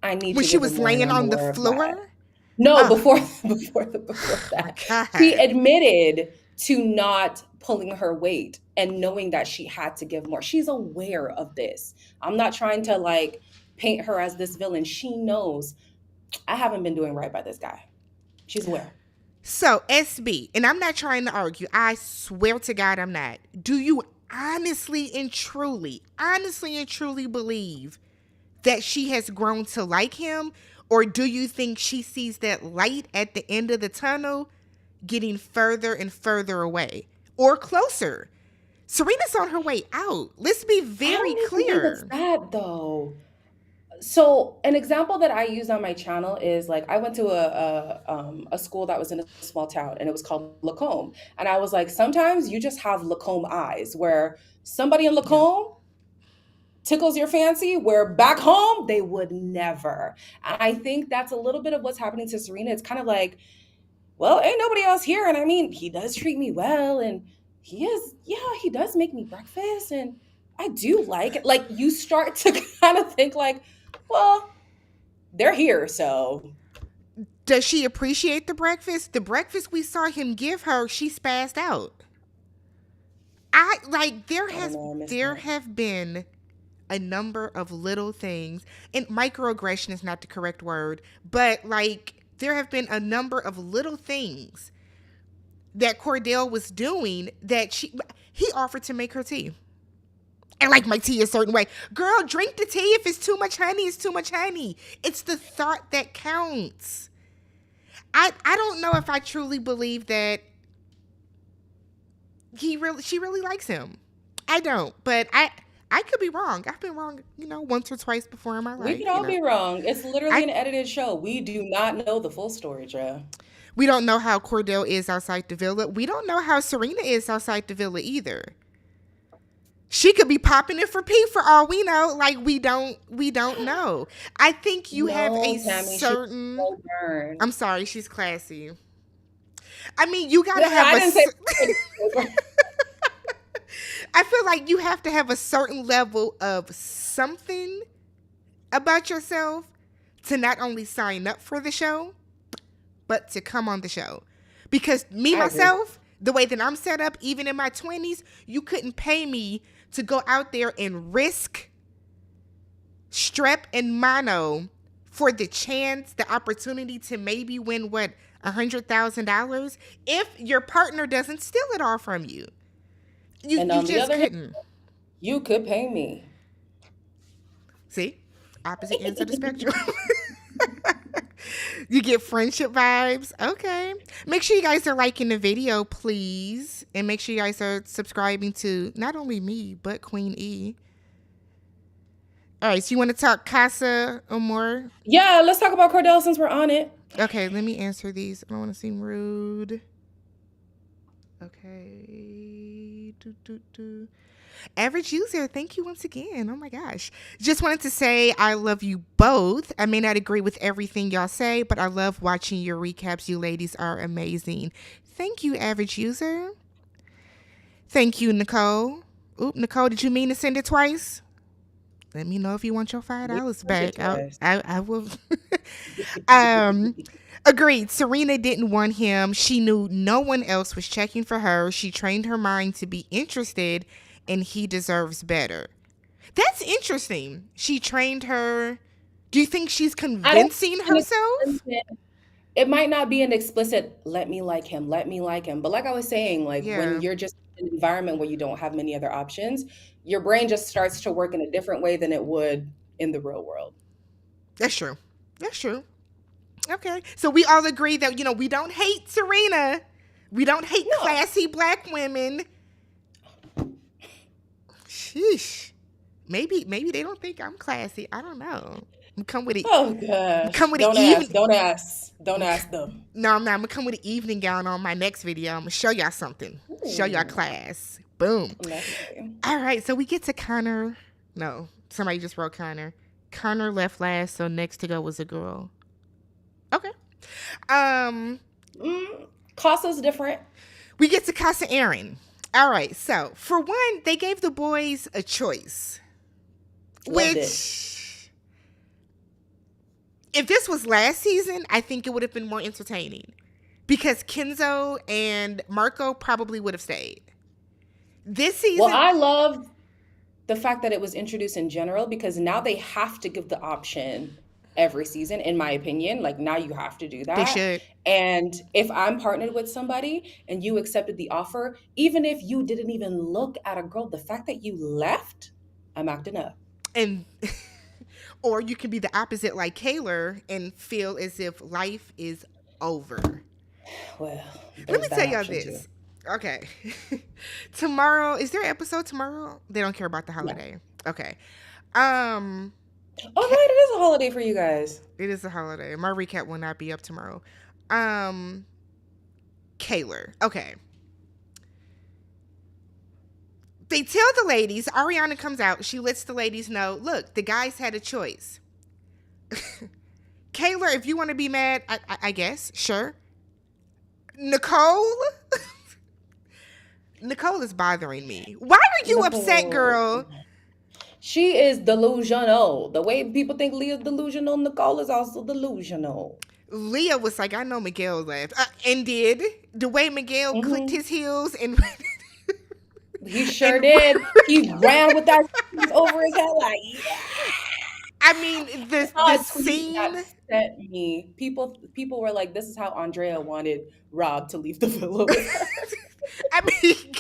I need when to she give him was more, and laying I'm on the aware of that. floor, No, oh, before oh my that, she God. admitted to not pulling her weight and knowing that she had to give more. She's aware of this. I'm not trying to like paint her as this villain. She knows I haven't been doing right by this guy. She's aware. So, SB, and I'm not trying to argue. I swear to God I'm not. Do you honestly and truly believe that she has grown to like him? Or do you think she sees that light at the end of the tunnel getting further and further away or closer? Serena's on her way out. Let's be I very don't even think it's clear. that though. So an example that I use on my channel is like I went to a school that was in a small town and it was called Lacombe, and I was like, sometimes you just have Lacombe eyes where somebody in Yeah. Lacombe tickles your fancy where back home they would never. And I think that's a little bit of what's happening to Serena. It's kind of like, well, ain't nobody else here, and I mean he does treat me well, and he does make me breakfast, and I do like it. Like, you start to kind of think like, well, they're here, so Does she appreciate the breakfast? The breakfast we saw him give her, she spazzed out. I like I don't know, I missed there that. have been a number of little things, and microaggression is not the correct word, but like there have been a number of little things that Cordell was doing that he offered to make her tea. And like my tea a certain way. Girl, drink the tea. If it's too much honey, it's too much honey. It's the thought that counts. I don't know if I truly believe that she really likes him. I don't, but I could be wrong. I've been wrong, once or twice before in my We life. could all be wrong. It's literally I an edited show. We do not know the full story, Dre. We don't know how Cordell is outside the villa. We don't know how Serena is outside the villa either. She could be popping it for Pete for all we know. Like we don't know. I think you have a Tammy, certain. she's so burned. I'm sorry, she's classy. I mean, you gotta Yeah, have I didn't say. I feel like you have to have a certain level of something about yourself to not only sign up for the show, but to come on the show. Because me, myself, the way that I'm set up, even in my 20s, you couldn't pay me to go out there and risk strep and mono for the chance, the opportunity to maybe win, what, $100,000 if your partner doesn't steal it all from you. You just couldn't. You could pay me. See? Opposite ends of the spectrum. You get friendship vibes. Okay. Make sure you guys are liking the video, please. And make sure you guys are subscribing to not only me, but Queen E. All right. So you want to talk Casa or more? Yeah, let's talk about Cordell since we're on it. Okay. Let me answer these. I don't want to seem rude. Okay. Average user, thank you once again. Oh my gosh. Just wanted to say I love you both. I may not agree with everything y'all say, but I love watching your recaps. You ladies are amazing. Thank you, average user. Thank you, Nicole. Oop, Nicole, did you mean to send it twice? Let me know if you want your $5 back. I will. Agreed. Serena didn't want him. She knew no one else was checking for her. She trained her mind to be interested, and he deserves better. That's interesting. She trained her. Do you think she's convincing herself? It might not be an explicit, let me like him. But like I was saying, when you're just in an environment where you don't have many other options, your brain just starts to work in a different way than it would in the real world. That's true. Okay. So we all agree that, we don't hate Serena. We don't hate classy black women. Sheesh. Maybe they don't think I'm classy. I don't know. I'm come with it. Oh gosh. Don't ask them. No, I'm not. I'm gonna come with an evening gown on my next video. I'm gonna show y'all something. Ooh. Show y'all class. Boom. Okay. All right. So we get to Connor. No, somebody just wrote Connor. Connor left last, so next to go was a girl. Okay. Casa's different. We get to Casa Aaron. All right. So for one, they gave the boys a choice. Which, if this was last season, I think it would have been more entertaining. Because Kenzo and Marco probably would have stayed. This season... Well, I love the fact that it was introduced in general, because now they have to give the option every season, in my opinion. Like, now you have to do that. They should. And if I'm partnered with somebody and you accepted the offer, even if you didn't even look at a girl, the fact that you left, I'm acting up. And or you can be the opposite, like Kaylor, and feel as if life is over. Well, let me tell y'all this. Too. Okay. Tomorrow, is there an episode tomorrow? They don't care about the holiday. No. Okay. Oh, right, it is a holiday for you guys. It is a holiday. My recap will not be up tomorrow. Kaylor. Okay. They tell the ladies, Ariana comes out, she lets the ladies know, look, the guys had a choice. Kaylor, if you want to be mad, I guess, sure. Nicole? Nicole is bothering me. Why are you upset, girl? She is delusional. The way people think Leah's delusional, Nicole is also delusional. Leah was like, I know Miguel left. And did. The way Miguel clicked his heels and... He sure did. He ran with that hands over his head like, yeah. I mean, I the saw a tweet that scene. sent me. People were like, "This is how Andrea wanted Rob to leave the villa with her." I mean,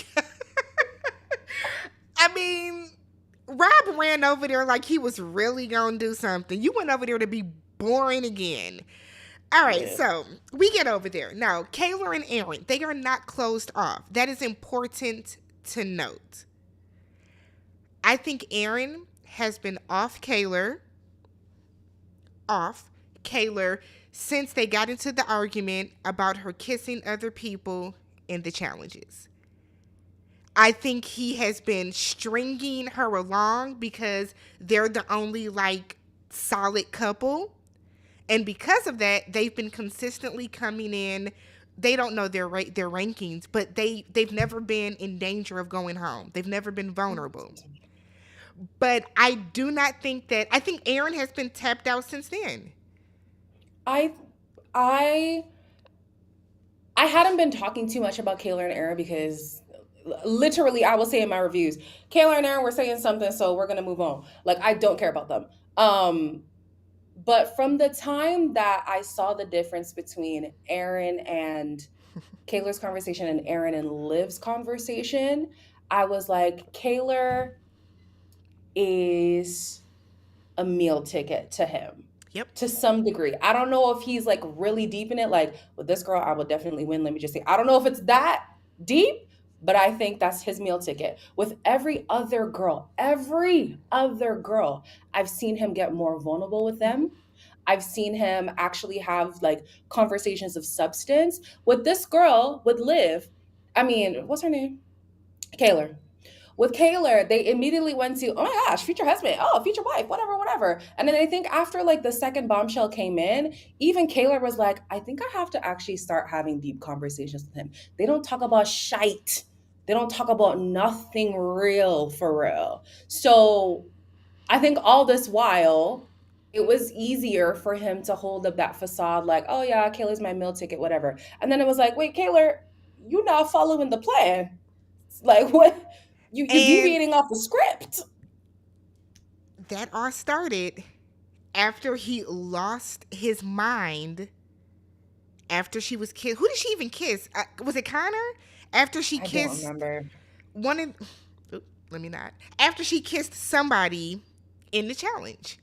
I mean, Rob ran over there like he was really gonna do something. You went over there to be boring again. All right, Yeah. so we get over there. Now, Kayla and Aaron, they are not closed off. That is important to note. I think Aaron has been off Kayla since they got into the argument about her kissing other people in the challenges. I think he has been stringing her along because they're the only like solid couple. And because of that, they've been consistently coming in. They don't know their rankings, but they've never been in danger of going home. They've never been vulnerable. But I do not think that I think Aaron has been tapped out since then. I I I hadn't been talking too much about Kayla and Aaron because literally I will say in my reviews, Kayla and Aaron were saying something, so we're gonna move on. Like I don't care about them. But from the time that I saw the difference between Aaron and Kayla's conversation and Aaron and Liv's conversation, I was like, Kayla is a meal ticket to him Yep. to some degree. I don't know if he's like really deep in it. Like with this girl, I will definitely win. Let me just say, I don't know if it's that deep, but I think that's his meal ticket. With every other girl, I've seen him get more vulnerable with Mm-hmm. them. I've seen him actually have like conversations of substance. With this girl, with Liv, I mean, what's her name? Kayla. With Kayla, they immediately went to, oh my gosh, future husband, oh, future wife, whatever, whatever. And then I think after like the second bombshell came in, even Kayla was like, I think I have to actually start having deep conversations with him. They don't talk about shite. They don't talk about nothing real for real. So I think all this while, it was easier for him to hold up that facade, like, oh yeah, Kayla's my meal ticket, whatever. And then it was like, wait, Kayla, you not following the plan. Like what? You And deviating off the script. that all started after he lost his mind after she was kissed. Who did she even kiss? Was it Connor? After she I don't kissed remember. one of, let me not. After she kissed somebody in the challenge.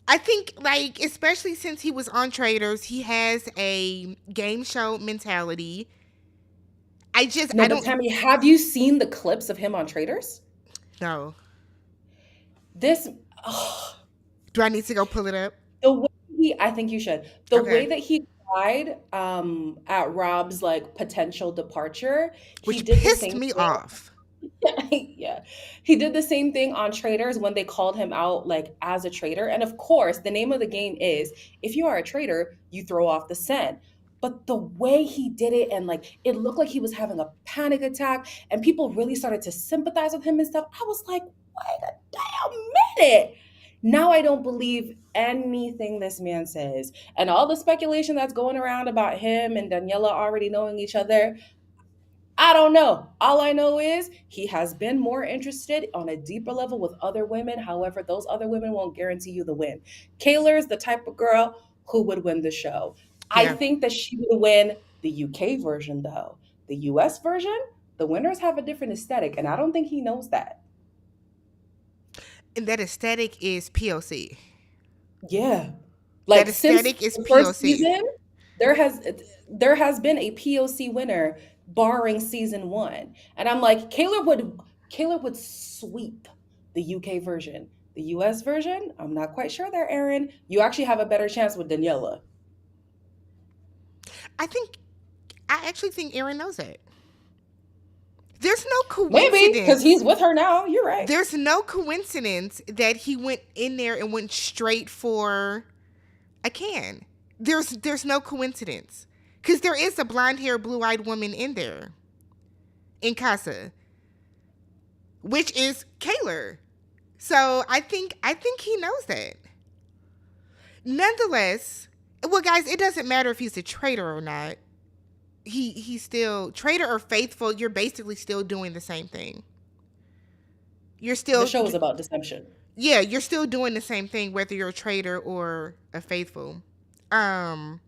I think, like, especially since he was on Traders, he has a game show mentality. No, I but don't Tammy, have you seen the clips of him on Traders? know. This, oh, Do I need to go pull it up? the way I think you should. The way Okay. that he cried at Rob's like potential departure, he Which did the pissed same me thing. off. Yeah. He did the same thing on Traders when they called him out like as a traitor. And of course, the name of the game is if you are a traitor, you throw off the scent. But the way he did it and like it looked like he was having a panic attack and people really started to sympathize with him and stuff. I was like, wait a damn minute. Now I don't believe anything this man says. And all the speculation that's going around about him and Daniela already knowing each other, I don't know. All I know is he has been more interested on a deeper level with other women. However, those other women won't guarantee you the win. Kayla is the type of girl who would win the show. I Yeah. think that she would win the UK version, though. The US version, the winners have a different aesthetic, and I don't think he knows that. And that aesthetic is POC. Yeah. That Like since aesthetic is the first POC. season, there has there has been a POC winner barring season 1. And I'm like, Kayla would sweep the UK version. The US version, I'm not quite sure there, Aaron. You actually have a better chance with Daniela. I think I actually think Aaron knows that. There's no Maybe because coincidence. he's with her now. You're right. There's no coincidence that he went in there and went straight for a can. There's no coincidence. Cause there is a blonde haired, blue eyed woman in there. In Casa. Which is Kayla. So I think he knows that. Nonetheless, well guys, it doesn't matter if he's a traitor or not. He's still traitor or faithful, you're basically still doing the same thing. You're The still, show is about deception. yeah, you're still doing the same thing whether you're a traitor or a faithful. Um,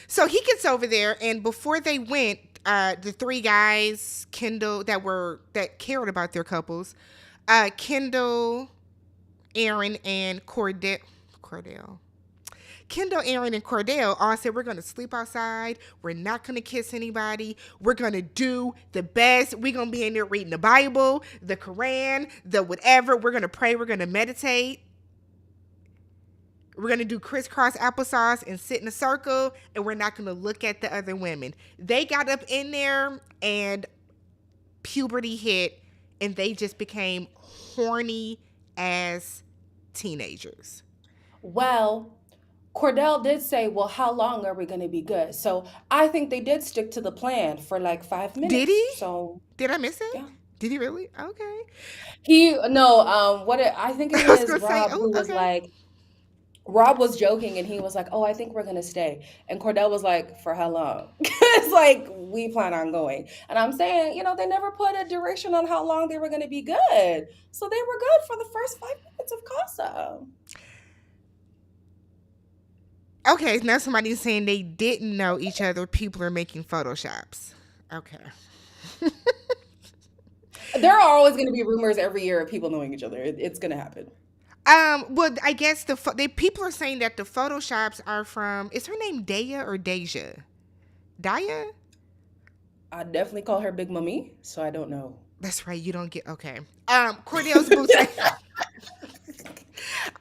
so he gets over there, and before they went, the three guys, Kendall, that cared about their couples, Kendall, Aaron, and Cordell. Kendall, Aaron, and Cordell all said, we're going to sleep outside. We're not going to kiss anybody. We're going to do the best. We're going to be in there reading the Bible, the Quran, the whatever. We're going to pray. We're going to meditate. We're going to do crisscross applesauce and sit in a circle, and we're not going to look at the other women. They got up in there, and puberty hit, and they just became horny as teenagers. Well, Cordell did say, well, how long are we going to be good? So I think they did stick to the plan for like five Did minutes. he? So Did I miss it? yeah. Did he really? Okay. He, no, I think it I was was gonna say, Rob oh, who was okay. like, Rob was joking and he was like, "Oh, I think we're gonna stay." And Cordell was like, "For how long?" It's like we plan on going. And I'm saying, they never put a duration on how long they were gonna be good. So they were good for the first 5 minutes of Casa. Okay, now somebody's saying they didn't know each other. People are making photoshops. Okay. There are always gonna be rumors every year of people knowing each other. It's gonna happen. Well, I guess people are saying that the photoshops are from. Is her name Daya or Deja? Daya? I definitely call her Big Mummy, so I don't know. That's right. You don't get okay. Cordell's boutique.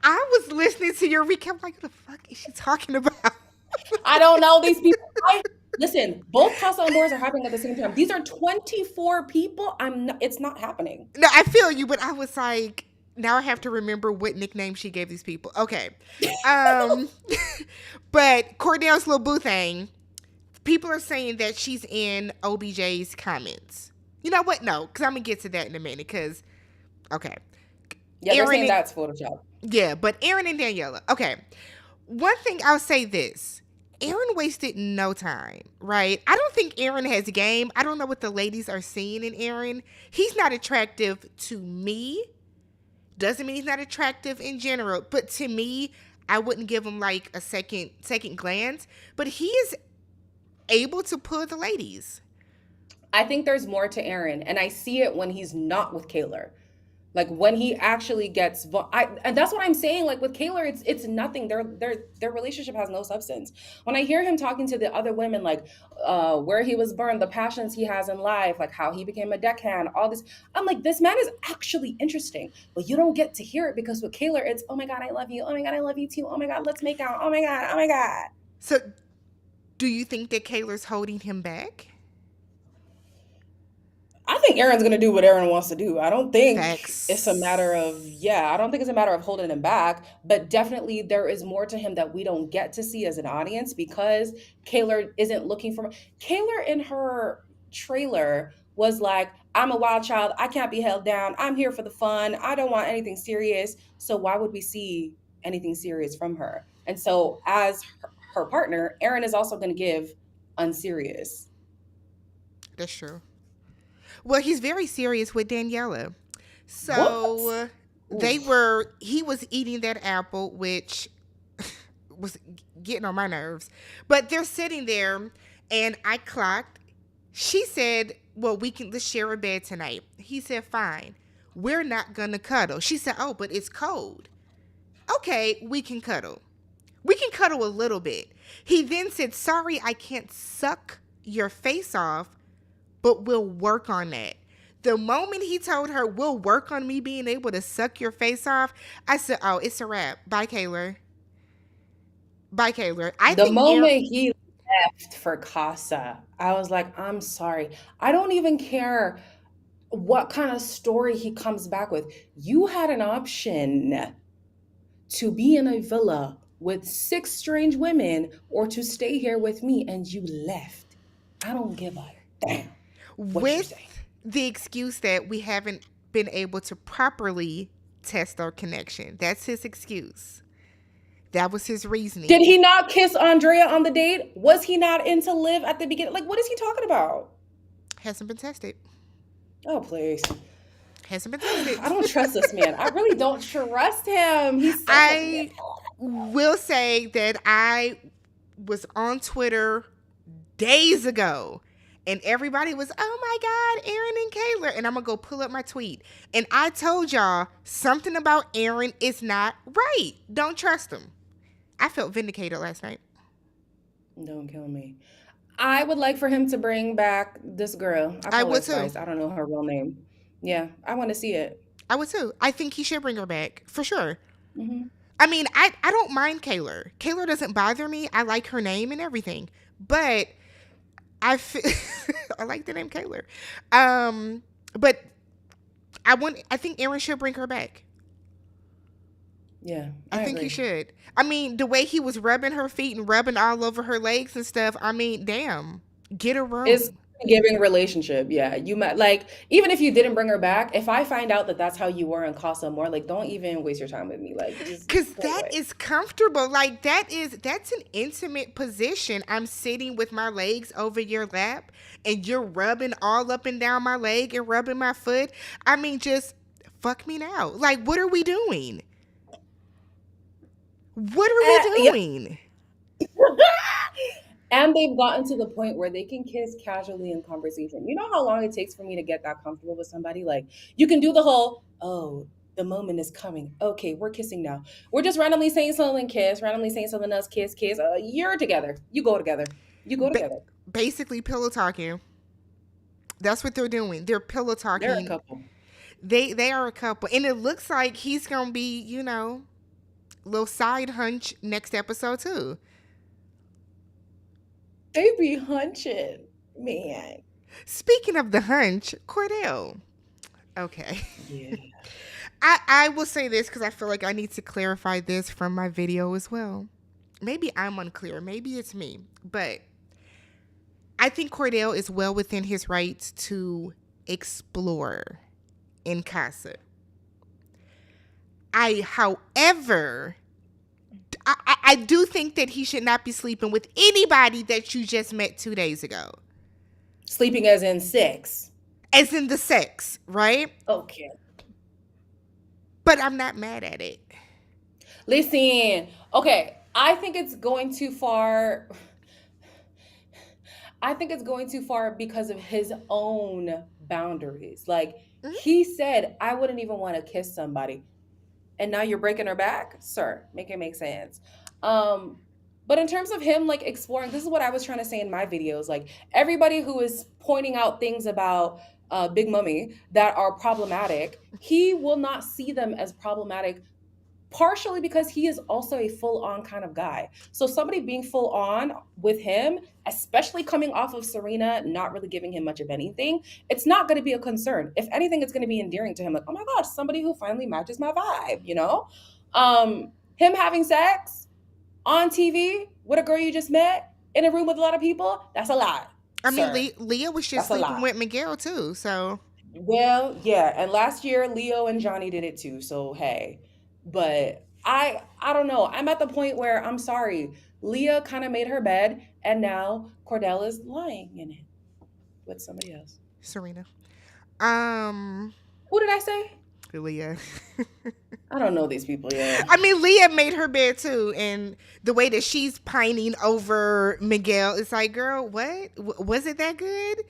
I was listening to your recap. Like, what the fuck is she talking about? I don't know these people. Listen, both Casa Amores are happening at the same time. These are 24 people. It's not happening. No, I feel you, but I was like, now I have to remember what nickname she gave these people. Okay. Um, but Cordell's little boo thing, people are saying that she's in OBJ's comments. You know what? No, because I'm going to get to that in a minute. Because, okay. Yeah, they're saying that's Photoshop. Yeah, but Aaron and Daniela. Okay. One thing I'll say this. Aaron wasted no time, right? I don't think Aaron has game. I don't know what the ladies are seeing in Aaron. He's not attractive to me. Doesn't mean he's not attractive in general, but to me, I wouldn't give him like a second glance. But he is able to pull the ladies. I think there's more to Aaron, and I see it when he's not with Kaylor. Like when he actually gets, and that's what I'm saying. Like with Kaylor, it's nothing. Their relationship has no substance. When I hear him talking to the other women, like where he was born, the passions he has in life, like how he became a deckhand, all this, I'm like, this man is actually interesting. But you don't get to hear it because with Kaylor, it's oh my god, I love you. Oh my god, I love you too. Oh my god, let's make out. Oh my god, oh my god. So, do you think that Kaylor's holding him back? I think Aaron's gonna do what Aaron wants to do. I don't think it's a matter Facts. of I don't think it's a matter of holding him back, but definitely there is more to him that we don't get to see as an audience because Kaylor isn't looking for Kaylor in her trailer was like, I'm a wild child, I can't be held down, I'm here for the fun, I don't want anything serious. So why would we see anything serious from her? And so as her partner, Aaron is also gonna give unserious. That's true. Well, he's very serious with Daniela. What? So Oof. he was eating that apple, which was getting on my nerves. But they're sitting there, and I clocked. She said, well, let's share a bed tonight. He said, fine. We're not going to cuddle. She said, oh, but it's cold. Okay, we can cuddle. We can cuddle a little bit. He then said, sorry, I can't suck your face off, but we'll work on that. The moment he told her, we'll work on me being able to suck your face off, I said, oh, it's a wrap. Bye, Kaylor. Bye, Kaylor. I The think Aaron. moment he left for Casa, I was like, I'm sorry. I don't even care what kind of story he comes back with. You had an option to be in a villa with six strange women or to stay here with me, and you left. I don't give a damn what you With say. the excuse that we haven't been able to properly test our connection. That's his excuse. That was his reasoning. Did he not kiss Andrea on the date? Was he not into Liv at the beginning? Like, what is he talking about? Hasn't been tested. Oh, please. Hasn't been tested. I don't trust this man. I really don't trust him. He's so I manipulative. will say that I was on Twitter days ago and everybody was, oh my God, Aaron and Kayla. And I'm going to go pull up my tweet. And I told y'all something about Aaron is not right. Don't trust him. I felt vindicated last night. Don't kill me. I would like for him to bring back this girl. I I call her would too. Spice. I don't know her real name. Yeah, I want to see it. I would too. I think he should bring her back for sure. Hmm. I mean, I don't mind Kayla. Kayla doesn't bother me. I like her name and everything. But I feel I like the name Kayla. But I think Aaron should bring her back. Yeah, I I think he agree. should. I mean, the way he was rubbing her feet and rubbing all over her legs and stuff, I mean, damn. Get a It's room. a giving relationship. Yeah, you might like even if you didn't bring her back. If I find out that that's how you were and cost some more, like don't even waste your time with me. Like just Cause go that away. is comfortable. Like that's an intimate position. I'm sitting with my legs over your lap and you're rubbing all up and down my leg and rubbing my foot. I mean, just fuck me now. Like, what are we doing? What are we Yeah. doing? And they've gotten to the point where they can kiss casually in conversation. You know how long it takes for me to get that comfortable with somebody? Like, you can do the whole, oh, the moment is coming. Okay, we're kissing now. We're just randomly saying something, kiss, randomly saying something else, kiss, kiss. You're together. You go together. You go Ba- together. Basically pillow talking. That's what they're doing. They're pillow They're a talking. couple. They are a couple. And it looks like he's gonna be, little side hunch next episode too. They be hunching, man. Speaking of the hunch, Cordell. Okay. Yeah. I will say this because I feel like I need to clarify this from my video as well. Maybe I'm unclear. Maybe it's me. But I think Cordell is well within his rights to explore in casa. However, I do think that he should not be sleeping with anybody that you just met 2 days ago. Sleeping as in sex. As in the sex, right? Okay. But I'm not mad at it. Listen, okay, I think it's going too far. I think it's going too far because of his own boundaries. Like Mhm. he said, I wouldn't even want to kiss somebody. And now you're breaking her back? Sir, make it make sense. Um, but in terms of him like exploring, this is what I was trying to say in my videos. Like everybody who is pointing out things about Big Mummy that are problematic, he will not see them as problematic partially because he is also a full on kind of guy. So somebody being full on with him, especially coming off of Serena not really giving him much of anything, it's not going to be a concern. If anything, it's going to be endearing to him. Like, oh my gosh, somebody who finally matches my vibe, you know? Him having sex on TV with a girl you just met in a room with a lot of people, that's a lot, I mean, sir. Leah was just That's a sleeping lot. with Miguel too, so Well, yeah, and last year Leo and Johnny did it too. So hey, but I don't know. I'm at the point where I'm sorry. Leah kind of made her bed, and now Cordell is lying in it with somebody else. Serena. Um, Who did I say? Leah. I don't know these people yet. I mean, Leah made her bed too, and the way that she's pining over Miguel, it's like, girl, what? Was it that good?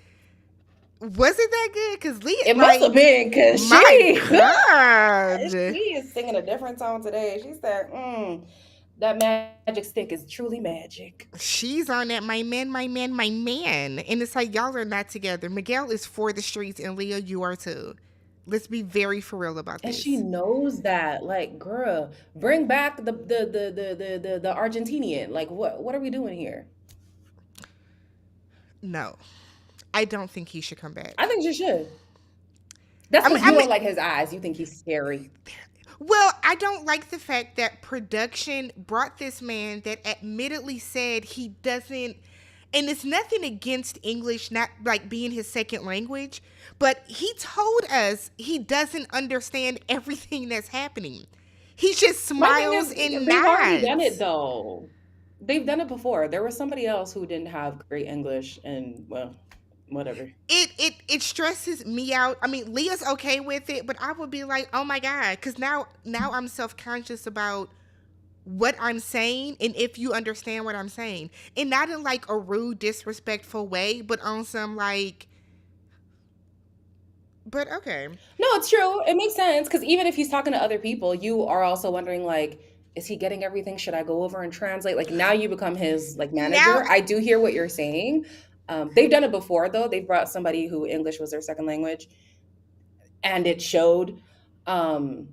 Was it that good? Because Leah, It must have like, been because my she God, she is singing a different song today. She said, "That magic stick is truly magic." she's on that, my man, my man, my man. And it's like, y'all are not together. Miguel is for the streets, and Leah, you are too. Let's be very for real about And she this. knows that. Like, girl, bring back the Argentinian. Like, what are we doing here? No, I don't think he should come I back. think she should. That's I mean, because I you mean, don't like his eyes. You think he's scary. well, I don't like the fact that production brought this man that admittedly said he doesn't, and it's nothing against English not like being his second language, but he told us he doesn't understand everything that's happening. He just My thing smiles is, and they've already done it nods. though. They've done it before. There was somebody else who didn't have great English, and well, Whatever. it stresses me out. I mean, Leah's okay with it, but I would be like, oh my god, because now I'm self conscious about what I'm saying and if you understand what I'm saying, and not in like a rude, disrespectful way, but on some like, but okay, No, it's true. It makes sense because even if he's talking to other people, you are also wondering like, is he getting everything? Should I go over and translate? Like now you become his like now, manager. I do hear what you're saying. They've done it before though. They've brought somebody who English was their second language, and it showed. Um,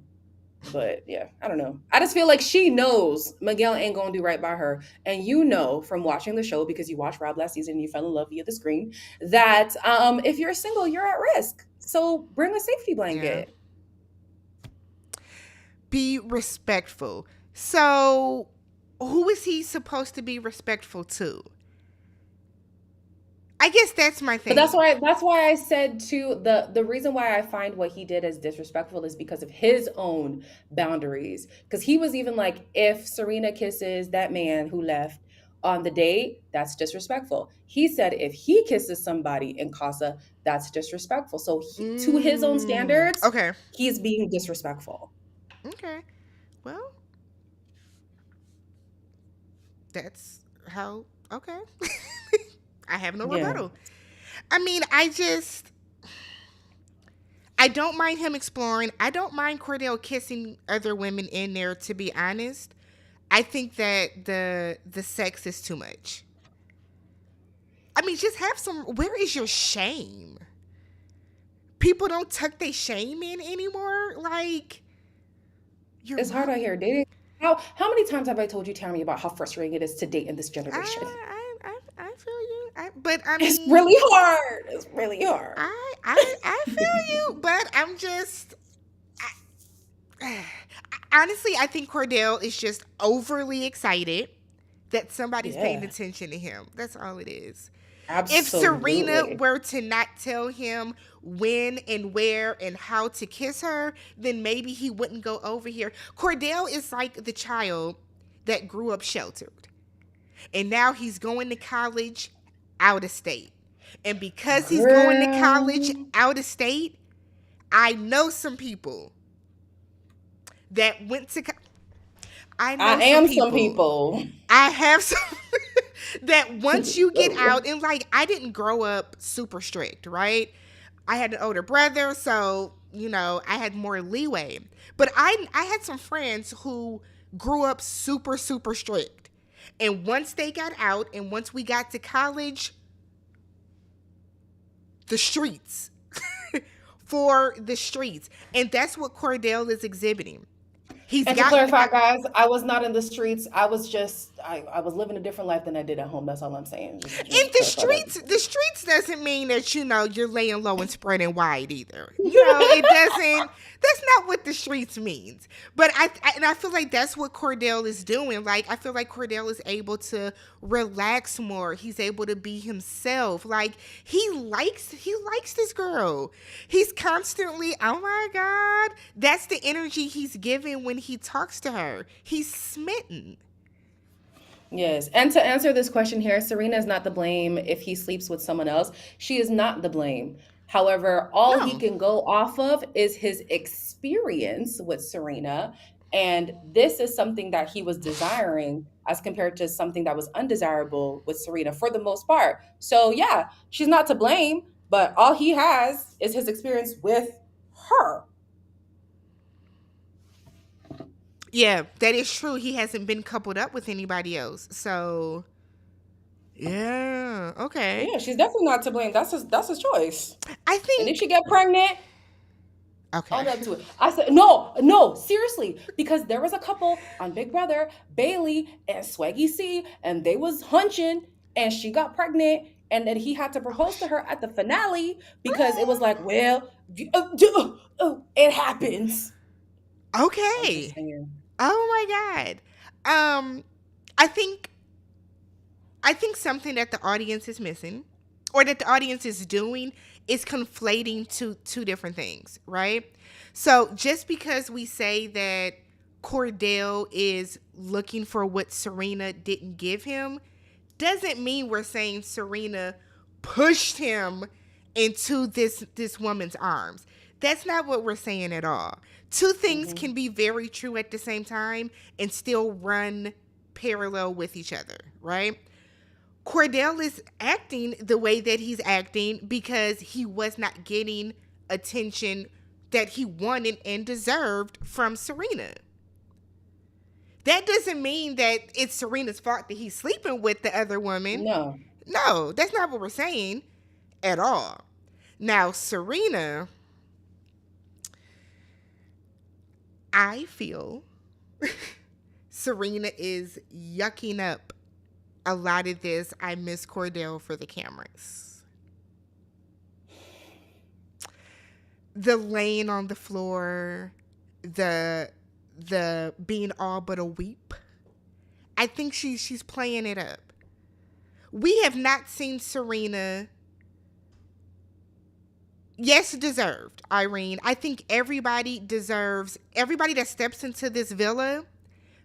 but yeah, I don't know. I just feel like she knows Miguel ain't gonna do right by her, and you know from watching the show because you watched Rob last season and you fell in love via the screen that if you're single, you're at risk. So bring a safety yeah, blanket. be respectful. So, who is he supposed to be respectful to? I guess that's my But that's thing. why that's why I said too the reason why I find what he did as disrespectful is because of his own boundaries. Because he was even like, if Serena kisses that man who left on the date, that's disrespectful. He said if he kisses somebody in Casa, that's disrespectful. So to his own standards, Okay. he's being disrespectful. Okay. Well, that's how. Okay. I have no Yeah. rebuttal. I mean, I don't mind him exploring. I don't mind Cordell kissing other women in there. To be honest, I think that the sex is too much. I mean, just have some. Where is your shame? People don't tuck their shame in anymore. Like your It's hard mom. out here dating. How many times have I told you, Tammy, about how frustrating it is to date in this I generation? I feel you. But I It's mean, really hard. It's really hard. I feel you. But I'm just. Honestly, I think Cordell is just overly excited that somebody's paying Yeah, attention to him. That's all it is. If Serena absolutely. were to not tell him when and where and how to kiss her, then maybe he wouldn't go over here. Cordell is like the child that grew up sheltered, and now he's going to college out of state. And because he's going to college Girl, out of state, I know some people that went to I know I some am some people. people. I have some that once you get out, and like I didn't grow up super strict, right? I had an older brother, so I had more leeway. But I had some friends who grew up super strict. And once they got out and once we got to college, the streets for the streets. And that's what Cordell is exhibiting. He's And to gotten clarify, guys, I was not in the streets. I was just I was living a different life than I did at home. That's all I'm saying. in Just the clarify that. streets doesn't mean that you're laying low and spreading wide either. It doesn't. That's not what the streets means. But I feel like that's what Cordell is doing. Like I feel like Cordell is able to relax more. He's able to be himself. Like he likes this girl. He's constantly, oh my god, that's the energy he's giving when he talks to her. He's smitten. Yes. And to answer this question here, Serena is not the blame if he sleeps with someone else. She is not the blame. However, all he No. can go off of is his experience with Serena. And this is something that he was desiring as compared to something that was undesirable with Serena for the most part. So, yeah, she's not to blame, but all he has is his experience with her. Yeah, that is true. He hasn't been coupled up with anybody else. So, yeah, okay. Yeah, she's definitely not to blame. That's his choice. I And if think she get pregnant, okay. own up to it. I said, no, no, seriously, because there was a couple on Big Brother, Bailey and Swaggy C, and they was hunching, and she got pregnant, and then he had to Oh, propose to her at the finale because it was like, well, it happens. I'm just okay. saying. Oh my god. I think something that the audience is missing or that the audience is doing is conflating two different things, right? So, just because we say that Cordell is looking for what Serena didn't give him doesn't mean we're saying Serena pushed him into this woman's arms. That's not what we're saying at all. Two things Hmm. can be very true at the same time and still run parallel with each other, right? Cordell is acting the way that he's acting because he was not getting attention that he wanted and deserved from Serena. That doesn't mean that it's Serena's fault that he's sleeping with the other woman. No. No, that's not what we're saying at all. Now, Serena, I feel Serena is yucking up a lot of this. I miss Cordell for the cameras. The laying on the floor, the being all but a weep. I think she's playing it up. We have not seen Serena. Yes, deserved, Irene. I think everybody that steps into this villa,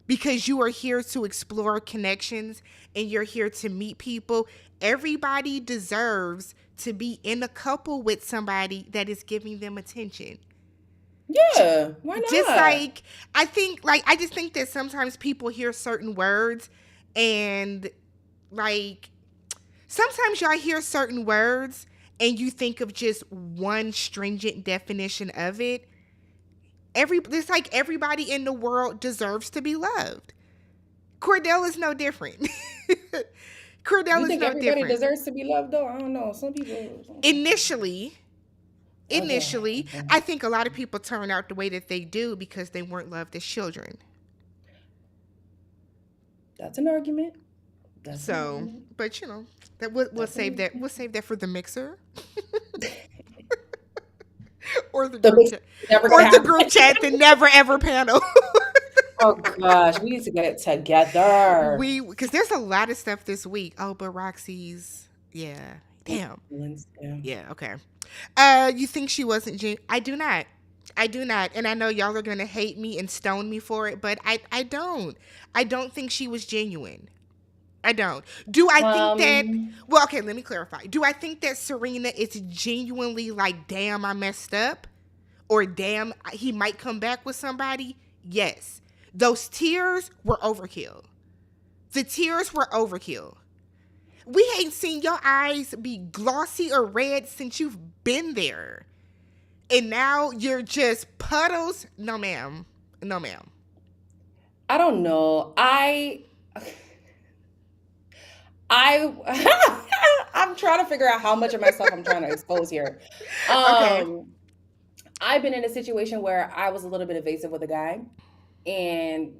because you are here to explore connections and you're here to meet people. Everybody deserves to be in a couple with somebody that is giving them attention. Yeah, why Just not? like I just think that sometimes people hear certain words and like sometimes y'all hear certain words and you think of just one stringent definition of it. It's like everybody in the world deserves to be loved. Cordell is no different. You Cordell is think no everybody different. deserves to be loved, though? I don't know. Some people. Initially, Okay. initially, Okay. I think a lot of people turn out the way that they do because they weren't loved as children. That's an argument. That's an So, argument. but that we'll That's an save that. argument. We'll save that for the mixer or the The group mix chat, never or gonna the happen. group chat, the never ever panel. Oh gosh, we need to get it together. Because there's a lot of stuff this week. Oh, but Roxy's, yeah, damn, Yeah. yeah, okay. You think she wasn't I do not. I do not. And I know y'all are gonna hate me and stone me for it, but I don't. I don't think she was genuine. I don't. Do I think that Um, well, okay, let me clarify. Do I think that Serena is genuinely like, damn, I messed up? Or damn, he might come back with somebody? Yes. Those tears were overkill. The tears were overkill. We ain't seen your eyes be glossy or red since you've been there. And now you're just puddles. No, ma'am. No, ma'am. I don't know. I I'm trying to figure out how much of myself I'm trying to expose here. Okay. Um, I've been in a situation where I was a little bit evasive with a guy, and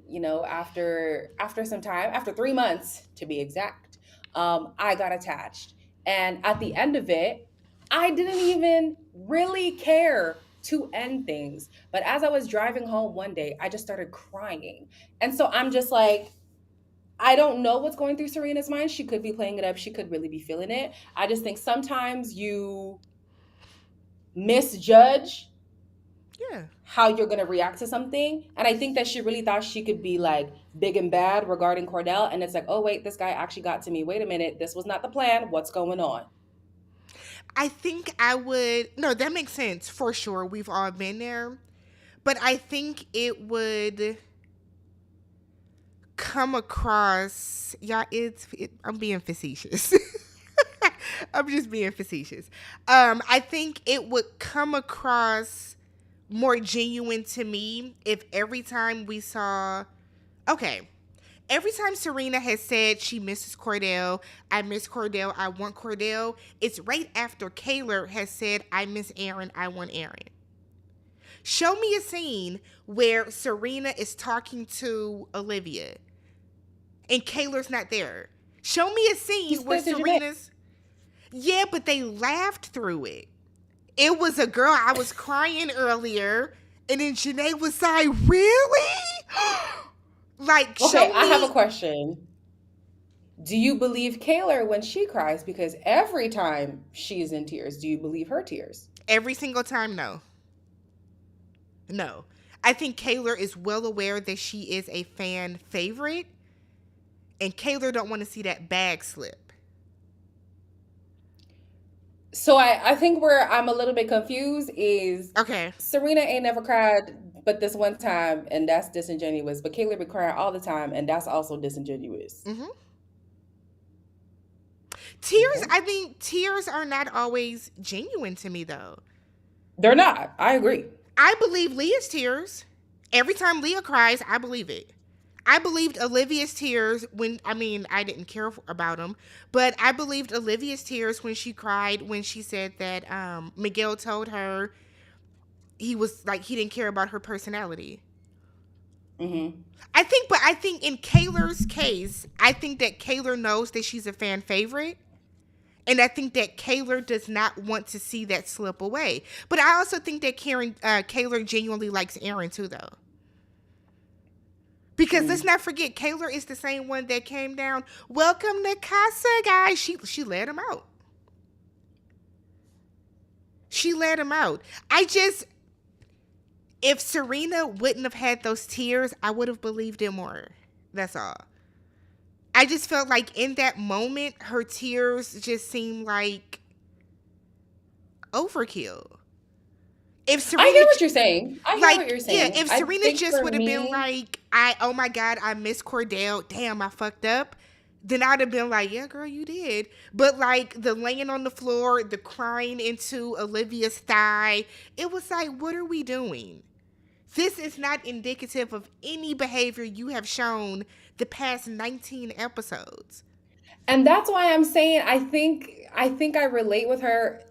after some time, after 3 months to be exact, I got attached, and at the end of it, I didn't even really care to end things. But as I was driving home one day, I just started crying, and so I'm just like, I don't know what's going through Serena's mind. She could be playing it up. She could really be feeling it. I just think sometimes you misjudge Yeah. how you're going to react to something. And I think that she really thought she could be like big and bad regarding Cordell. And it's like, oh, wait, this guy actually got to me. Wait a minute. This was not the plan. What's going on? I think I would. No, that makes sense for sure. We've all been there. But I think it would come across. Yeah, I'm being facetious. I'm just being facetious. I think it would come across more genuine to me if every time we saw. Okay. Every time Serena has said she misses Cordell, I miss Cordell, I want Cordell, it's right after Kaylor has said, I miss Aaron, I want Aaron. Show me a scene where Serena is talking to Olivia and Kaylor's not there. Show me a He scene where split to Janae. Serena's. Yeah, but they laughed through it. It was a girl, I was crying earlier, and then Janae was like, really? Like, Okay, show I have a me. question. Do you believe Kaylor when she cries? Because every time she is in tears, do you believe her tears? Every single time, no. No. I think Kaylor is well aware that she is a fan favorite, and Kaylor don't want to see that bag slip. So I think where I'm a little bit confused is Okay. Serena ain't never cried but this one time, and that's disingenuous. But Kayla be crying all the time, and that's also disingenuous. Hmm. Tears, Okay. I think tears are not always genuine to me though. They're not. I agree. I believe Leah's tears. Every time Leah cries, I believe it. I believed Olivia's tears when, I mean, I didn't care about them, but I believed Olivia's tears when she cried when she said that Miguel told her he was like, he didn't care about her personality. Hmm. I think in Kaylor's case, I think that Kaylor knows that she's a fan favorite. And I think that Kaylor does not want to see that slip away. But I also think that Kaylor genuinely likes Aaron too, though. Because let's Mm. not forget, Kaylor is the same one that came down. Welcome to Casa, guys. She let him out. She let him out. I just, if Serena wouldn't have had those tears, I would have believed it more. That's all. I just felt like in that moment, her tears just seemed like overkill. If I hear Serena, what you're saying. I hear what like, you're yeah, saying. if I Serena think just for would have been me, like, oh my God, I miss Cordell. Damn, I fucked up. Then I'd have been like, yeah, girl, you did. But like the laying on the floor, the crying into Olivia's thigh, it was like, what are we doing? This is not indicative of any behavior you have shown the past 19 episodes. and that's why I'm saying I think I relate with her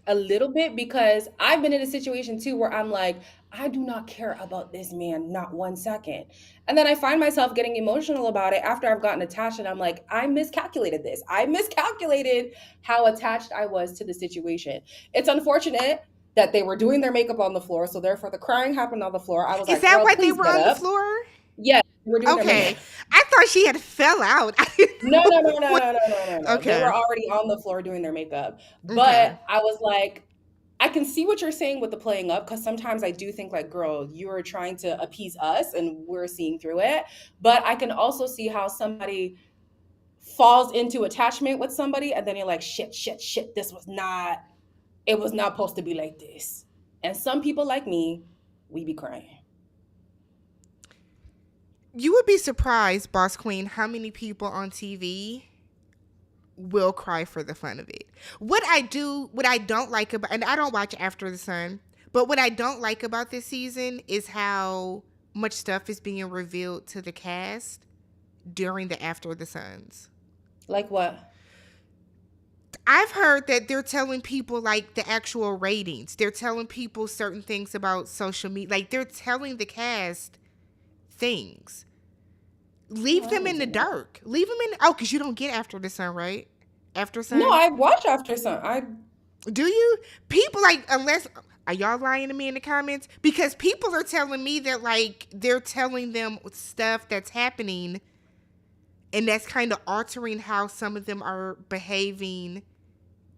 a little bit because I've been in a situation too where I'm like, I do not care about this man, not 1 second. And then I find myself getting emotional about it after I've gotten attached, and I'm like, I miscalculated this. I miscalculated how attached I was to the situation. It's unfortunate that they were doing their makeup on the floor, so therefore the crying happened on the floor. I was Is like, that girl, why they please were get on the up. floor? Yes, we're doing their makeup. Okay. I thought she had fell out. I didn't No, know no, no, no, what. no, no, no, no, no. They Okay. were already on the floor doing their makeup. Okay. But I was like, I can see what you're saying with the playing up because sometimes I do think like, girl, you are trying to appease us and we're seeing through it. But I can also see how somebody falls into attachment with somebody and then you're like, shit, shit, shit, it was not supposed to be like this. And some people like me, we be crying. You would be surprised, Boss Queen, how many people on TV will cry for the fun of it. What I don't like about, and I don't watch After the Sun, but what I don't like about this season is how much stuff is being revealed to the cast during the After the Suns. Like what? I've heard that they're telling people like the actual ratings. They're telling people certain things about social media. Like they're telling the cast things. Oh, Leave I them didn't in the see that. dark. Leave them in. Oh, because you don't get After the Sun, right? After No, Sun. I watch After Sun. I Do you? People like, unless, are y'all lying to me in the comments? Because people are telling me that like they're telling them stuff that's happening and that's kind of altering how some of them are behaving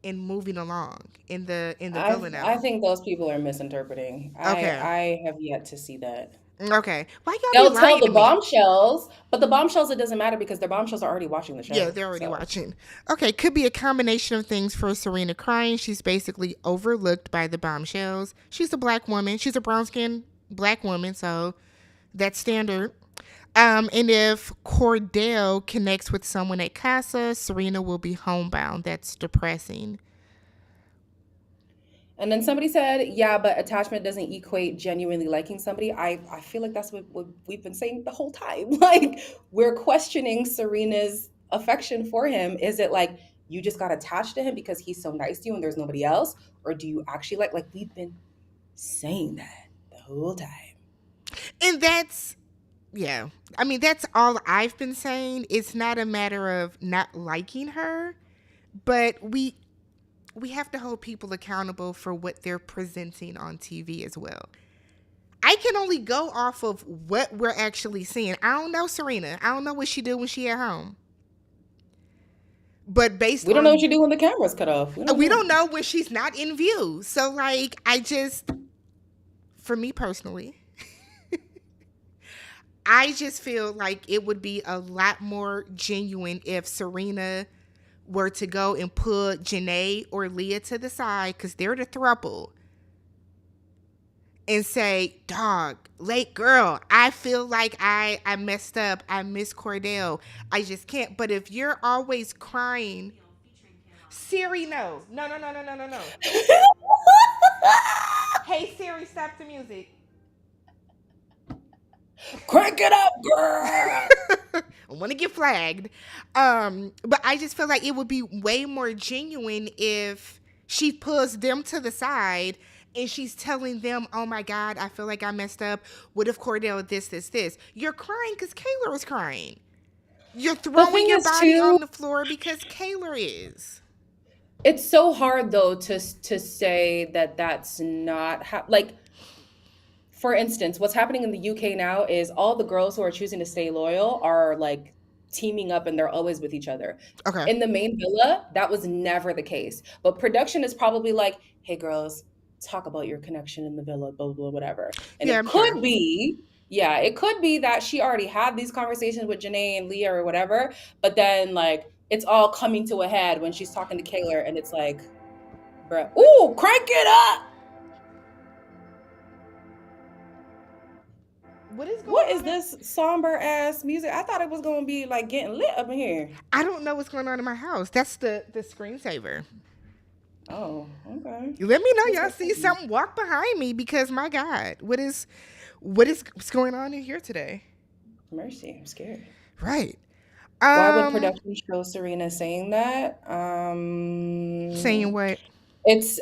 and moving along in the I Villanelle. think those people are misinterpreting. Okay. I have yet to see that. Okay. Why y'all be They'll tell lying the to me? bombshells, but the bombshells it doesn't matter because their bombshells are already watching the Yeah, show. they're already So watching. Okay, could be a combination of things for Serena crying. She's basically overlooked by the bombshells. She's a black woman. She's a brown skinned black woman, so that's standard. And if Cordell connects with someone at Casa, Serena will be homebound. That's depressing. and then somebody said, yeah, but attachment doesn't equate genuinely liking somebody. I feel like that's what we've been saying the whole time. Like we're questioning Serena's affection for him. Is it like you just got attached to him because he's so nice to you and there's nobody else? Or do you actually like we've been saying that the whole time? And that's, yeah. I mean, that's all I've been saying. It's not a matter of not liking her, but we have to hold people accountable for what they're presenting on TV as well. I can only go off of what we're actually seeing. I don't know Serena. I don't know what she do when she at home. But based We don't know what on, you do when the camera's cut off. We don't we know. don't know when she's not in view. So like I just, for me personally, I just feel like it would be a lot more genuine if Serena were to go and put Janae or Leah to the side, because they're the throuple, and say, dog, late girl, I feel like I messed up. I miss Cordell. I just can't. But if you're always crying, Siri, no. No, no, no, no, no, no, no. Hey, Siri, stop the music. Crank it up, girl. I want to get flagged. But I just feel like it would be way more genuine if she pulls them to the side and she's telling them, oh my God, I feel like I messed up. What if Cordell this? You're crying because Kayla is crying. You're throwing your body too, on the floor because Kayla is. it's so hard though to say that that's not like, for instance, what's happening in the UK now is all the girls who are choosing to stay loyal are like teaming up and they're always with each other. Okay. In the main villa, that was never the case. But production is probably like, hey girls, talk about your connection in the villa, blah, blah, blah, whatever. And Yeah, it I'm sure. could be, yeah, it could be that she already had these conversations with Janae and Leah or whatever, but then like it's all coming to a head when she's talking to Kayla and it's like, bruh, ooh, crank it up. What is going What on? is this somber ass music? I thought it was gonna be like getting lit up in here. I don't know what's going on in my house. That's the screensaver. Oh, okay. Let me know What's y'all that see from? something walk behind me, because my God, what's going on in here today? Mercy, I'm scared. Right. Why would production show Serena saying that? Saying what? It's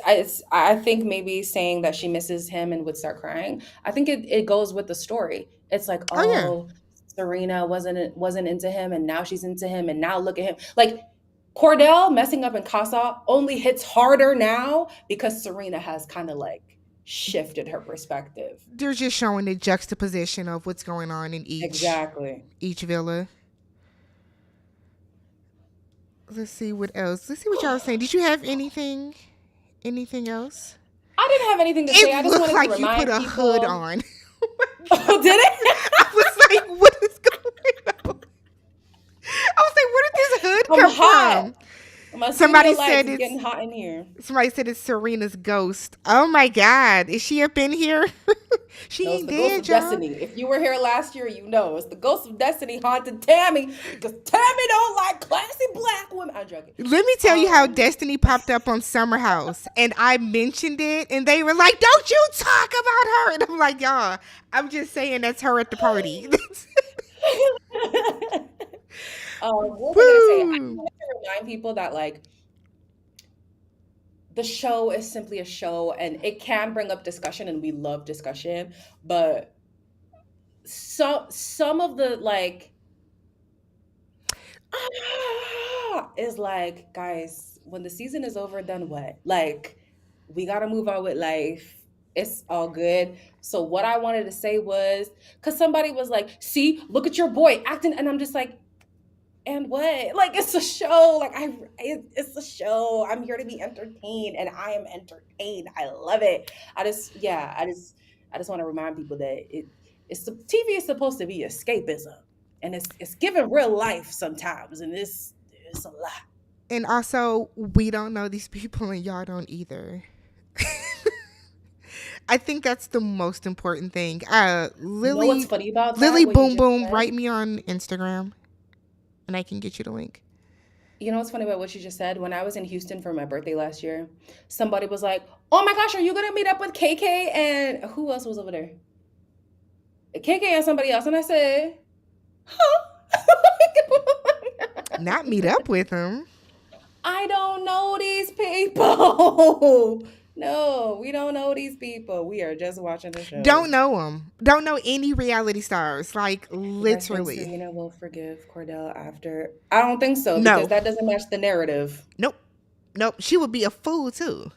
I think maybe saying that she misses him and would start crying. I think it goes with the story. It's like, Oh yeah. oh, Serena wasn't into him and now she's into him and now look at him. Like Cordell messing up in Casa only hits harder now because Serena has kind of like shifted her perspective. They're just showing the juxtaposition of what's going on in Exactly. each villa. Let's see what else. Let's see what y'all are saying. Did you have anything else? I didn't have anything to say. I It just looked wanted to like you put remind a hood people. on. Oh, did it? I was like, what is going on? I was like, where did this hood I'm come hot. from? My Somebody studio lights said is it's getting hot in here. Somebody said it's Serena's ghost. Oh my God. Is she up in here? She No, it's ain't the ghost dead, of y'all. destiny. If you were here last year, you know it's the ghost of destiny haunted Tammy because Tammy don't like classy black women. I'm joking. Let me tell you how Destiny popped up on Summer House, and I mentioned it, and they were like, don't you talk about her. And I'm like, y'all, I'm just saying that's her at the party. What was I gonna say? I Woo. wanted to remind people that like the show is simply a show and it can bring up discussion and we love discussion, but some of the like is like, guys, when the season is over, then what? Like, we gotta move on with life. It's all good. So what I wanted to say was, because somebody was like, see, look at your boy acting, and I'm just like, and what? Like, it's a show. Like, it's a show. I'm here to be entertained, and I am entertained. I love it. I just want to remind people that it's the TV is supposed to be escapism, and it's given real life sometimes, and it's a lot. And also, we don't know these people, and y'all don't either. I think that's the most important thing. You know what's funny about that? Lily What you Boom just Boom, said? write me on Instagram, and I can get you the link. You know what's funny about what you just said? When I was in Houston for my birthday last year, somebody was like, "Oh my gosh, are you gonna meet up with KK and who else was over there? KK and somebody else." And I said, "Huh?" Not meet up with him. I don't know these people. No, we don't know these people. We are just watching the show. Don't know him. Don't know any reality stars. Like, You guys think literally. Serena will forgive Cordell after? I don't think so No. because that doesn't match the narrative. Nope. She would be a fool too,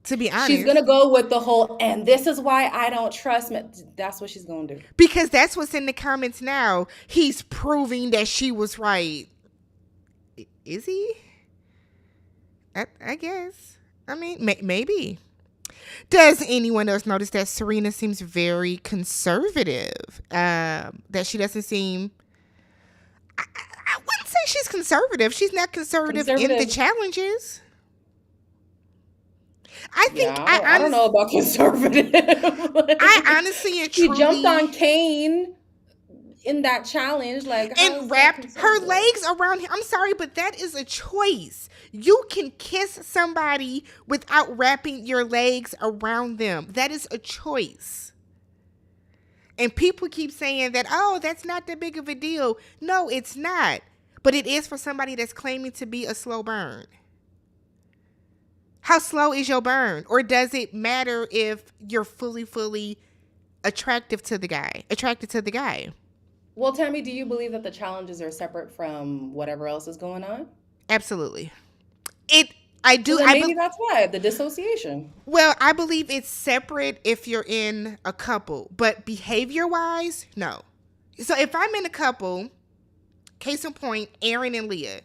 to be honest. She's gonna go with the whole, and this is why I don't trust me. That's what she's gonna do. Because that's what's in the comments now. He's proving that she was right. Is he? I guess. I mean, maybe. Does anyone else notice that Serena seems very conservative? That she doesn't seem, I wouldn't say think she's conservative. She's not conservative in the Conservative. challenges. I think Yeah, I don't know about conservative. I Like, honestly and she jumped truly on Kane in that challenge. Like, how and is that wrapped her conservative? legs around him. I'm sorry, but that is a choice. You can kiss somebody without wrapping your legs around them. That is a choice. And people keep saying that, oh, that's not that big of a deal. No, it's not. But it is for somebody that's claiming to be a slow burn. How slow is your burn? Or does it matter if you're fully attracted to the guy? Well, Tammy, do you believe that the challenges are separate from whatever else is going on? Absolutely. It I So do then I maybe be, that's why the dissociation. well, I believe it's separate if you're in a couple, but behavior wise, no. So if I'm in a couple, case in point, Aaron and Leah.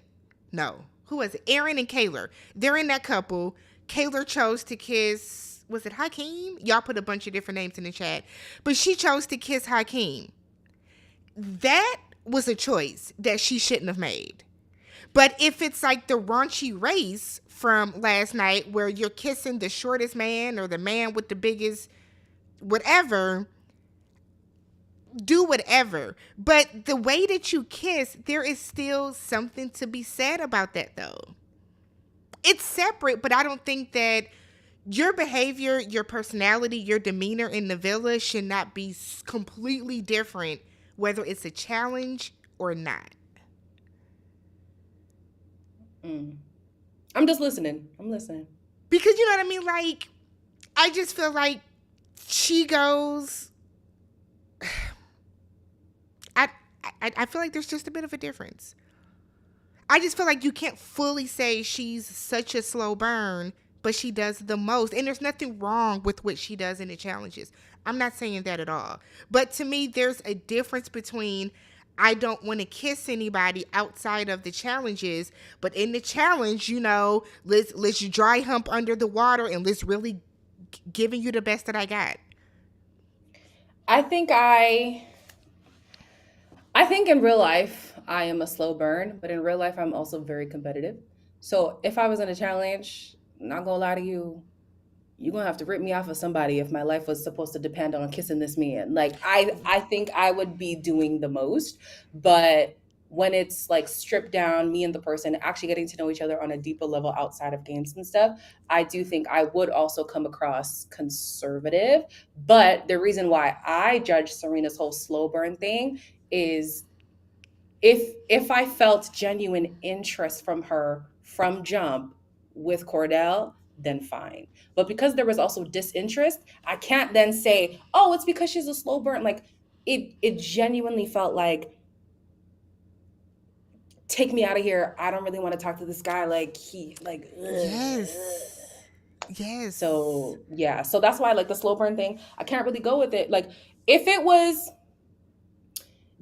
No. Who was it? Aaron and Kayla. They're in that couple. Kayla chose to kiss, was it Hakeem? Y'all put a bunch of different names in the chat. But she chose to kiss Hakeem. That was a choice that she shouldn't have made. But if it's like the raunchy race from last night where you're kissing the shortest man or the man with the biggest whatever, do whatever. But the way that you kiss, there is still something to be said about that though. It's separate, but I don't think that your behavior, your personality, your demeanor in the villa should not be completely different whether it's a challenge or not. Mm. I'm just listening. I'm listening. Because you know what I mean? Like, I just feel like she goes. I, I feel like there's just a bit of a difference. I just feel like you can't fully say she's such a slow burn, but she does the most. And there's nothing wrong with what she does in the challenges. I'm not saying that at all. But to me, there's a difference between I don't want to kiss anybody outside of the challenges, but in the challenge, let's dry hump under the water and let's really giving you the best that I got. I think I think in real life I am a slow burn, but in real life I'm also very competitive. So if I was in a challenge, not gonna lie to you, you're gonna have to rip me off of somebody if my life was supposed to depend on kissing this man. Like I think I would be doing the most, but when it's like stripped down, me and the person actually getting to know each other on a deeper level outside of games and stuff, I do think I would also come across conservative. But the reason why I judge Serena's whole slow burn thing is if I felt genuine interest from her from jump with Cordell, then fine. But because there was also disinterest, I can't then say, "Oh, it's because she's a slow burn." Like it genuinely felt like, "Take me out of here. I don't really want to talk to this guy." Like he like ugh. Yes. Yes. So, yeah. So that's why like the slow burn thing, I can't really go with it. Like if it was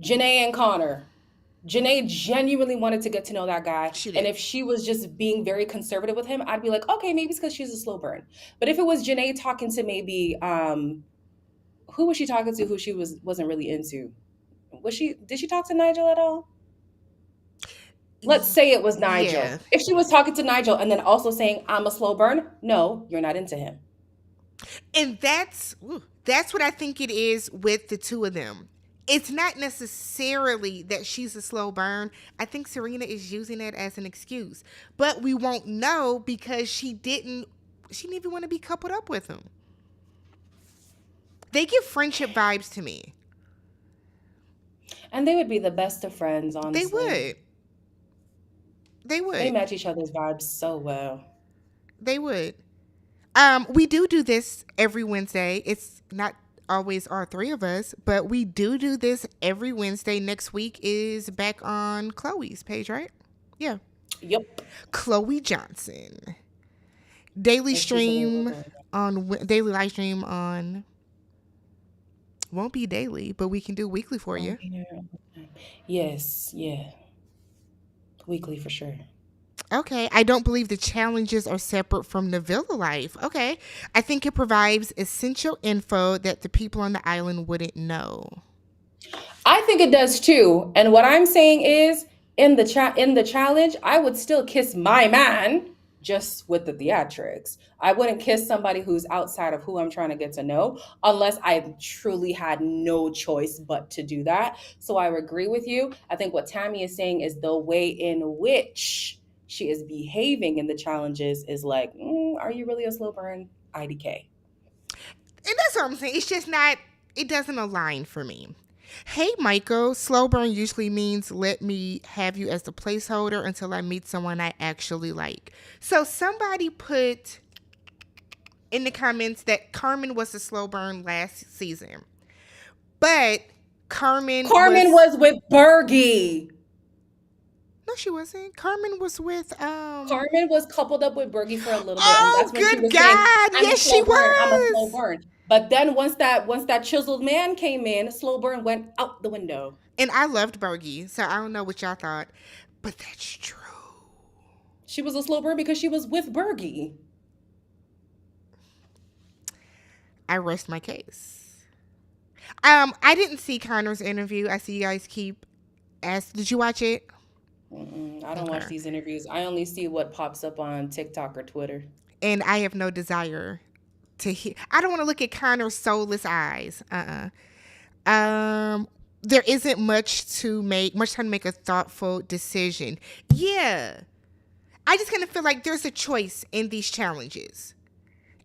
Janae and Connor, Janae genuinely wanted to get to know that guy. She And did. if she was just being very conservative with him, I'd be like, okay, maybe it's because she's a slow burn. But if it was Janae talking to maybe who was she talking to who she wasn't really into? Did she talk to Nigel at all? Let's say it was Yeah. Nigel. If she was talking to Nigel and then also saying, I'm a slow burn, no, you're not into him. And that's what I think it is with the two of them. It's not necessarily that she's a slow burn. I think Serena is using it as an excuse. But we won't know because she didn't even want to be coupled up with him. They give friendship vibes to me. And they would be the best of friends, They honestly. would. They They would. match each other's vibes so well. They would. We do this every Wednesday. It's not always all three of us, but we do this every Wednesday. Next week is back on Chloe's page, right? Yeah. Yep. Chloe Johnson. Daily And she's stream available. daily live stream on, won't be daily, but we can do weekly for Oh, you. yeah. Yes, yeah. Weekly for sure. Okay, I don't believe the challenges are separate from the villa life. Okay, I think it provides essential info that the people on the island wouldn't know. I think it does too. And what I'm saying is in the challenge, I would still kiss my man, just with the theatrics. I wouldn't kiss somebody who's outside of who I'm trying to get to know unless I truly had no choice but to do that. So I agree with you. I think what Tammy is saying is the way in which she is behaving in the challenges is like, are you really a slow burn? IDK. And that's what I'm saying. It's just not, it doesn't align for me. Hey, Michael, slow burn usually means let me have you as a placeholder until I meet someone I actually like. So somebody put in the comments that Carmen was a slow burn last season. But Carmen Carmen was, was with Bergie. no, she wasn't. Carmen was with Carmen was coupled up with Bergie for a little bit, and oh, that's when she good was saying, God. "I'm a Yes, she slow burn. I'm a slow was. burn." But then once that chiseled man came in, slow burn went out the window. And I loved Bergie, so I don't know what y'all thought, but that's true. She was a slow burn because she was with Bergie. I rest my case. I didn't see Connor's interview. I see you guys keep asking. Did you watch it? I don't watch Okay. these interviews. I only see what pops up on TikTok or Twitter. And I have no desire to hear. I don't want to look at Connor's soulless eyes. There isn't much time to make a thoughtful decision. Yeah. I just kind of feel like there's a choice in these challenges.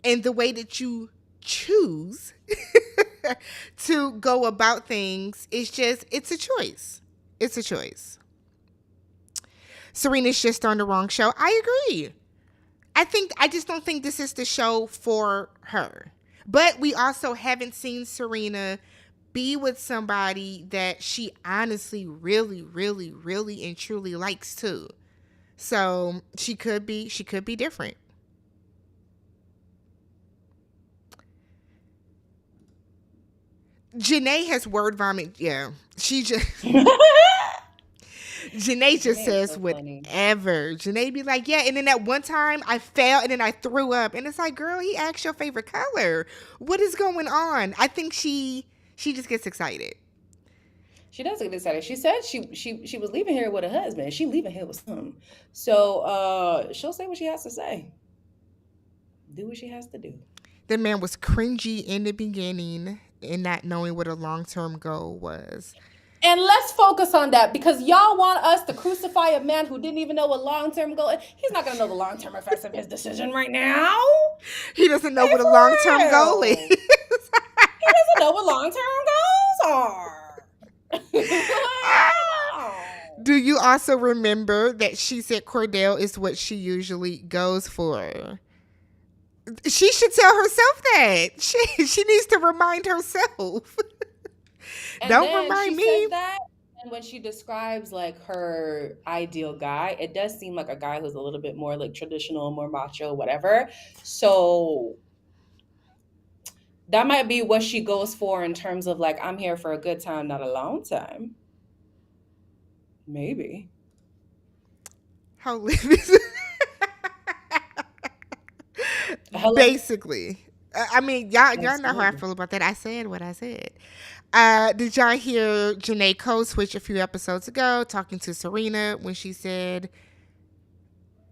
And the way that you choose to go about things is just, it's a choice. It's a choice. Serena's just on the wrong show. I agree. I just don't think this is the show for her. But we also haven't seen Serena be with somebody that she honestly really, really, really and truly likes too. So she could be different. Janae has word vomit. Yeah. She just Janae just Janae is says so funny. whatever. Janae be like, yeah, and then that one time I fell and then I threw up. And it's like, girl, he asked your favorite color. What is going on? I think she just gets excited. She does get excited. She said she was leaving here with a husband. She leaving here with some. So she'll say what she has to say. Do what she has to do. The man was cringy in the beginning and not knowing what a long term goal was. And let's focus on that because y'all want us to crucify a man who didn't even know what long-term goal is. He's not going to know the long-term effects of his decision right now. He doesn't know Like, what a long for term goal is. real. He doesn't know what long-term goals are. Do you also remember that she said Cordell is what she usually goes for? She should tell herself that. She needs to remind herself. And Don't then remind she me. says that, and when she describes like her ideal guy, it does seem like a guy who's a little bit more like traditional, more macho, whatever. So that might be what she goes for in terms of like, I'm here for a good time, not a long time. Maybe. How live is Hello. basically. I mean, y'all know how I Absolutely. feel about that. I said what I said. Did y'all hear Janae Code switch a few episodes ago talking to Serena when she said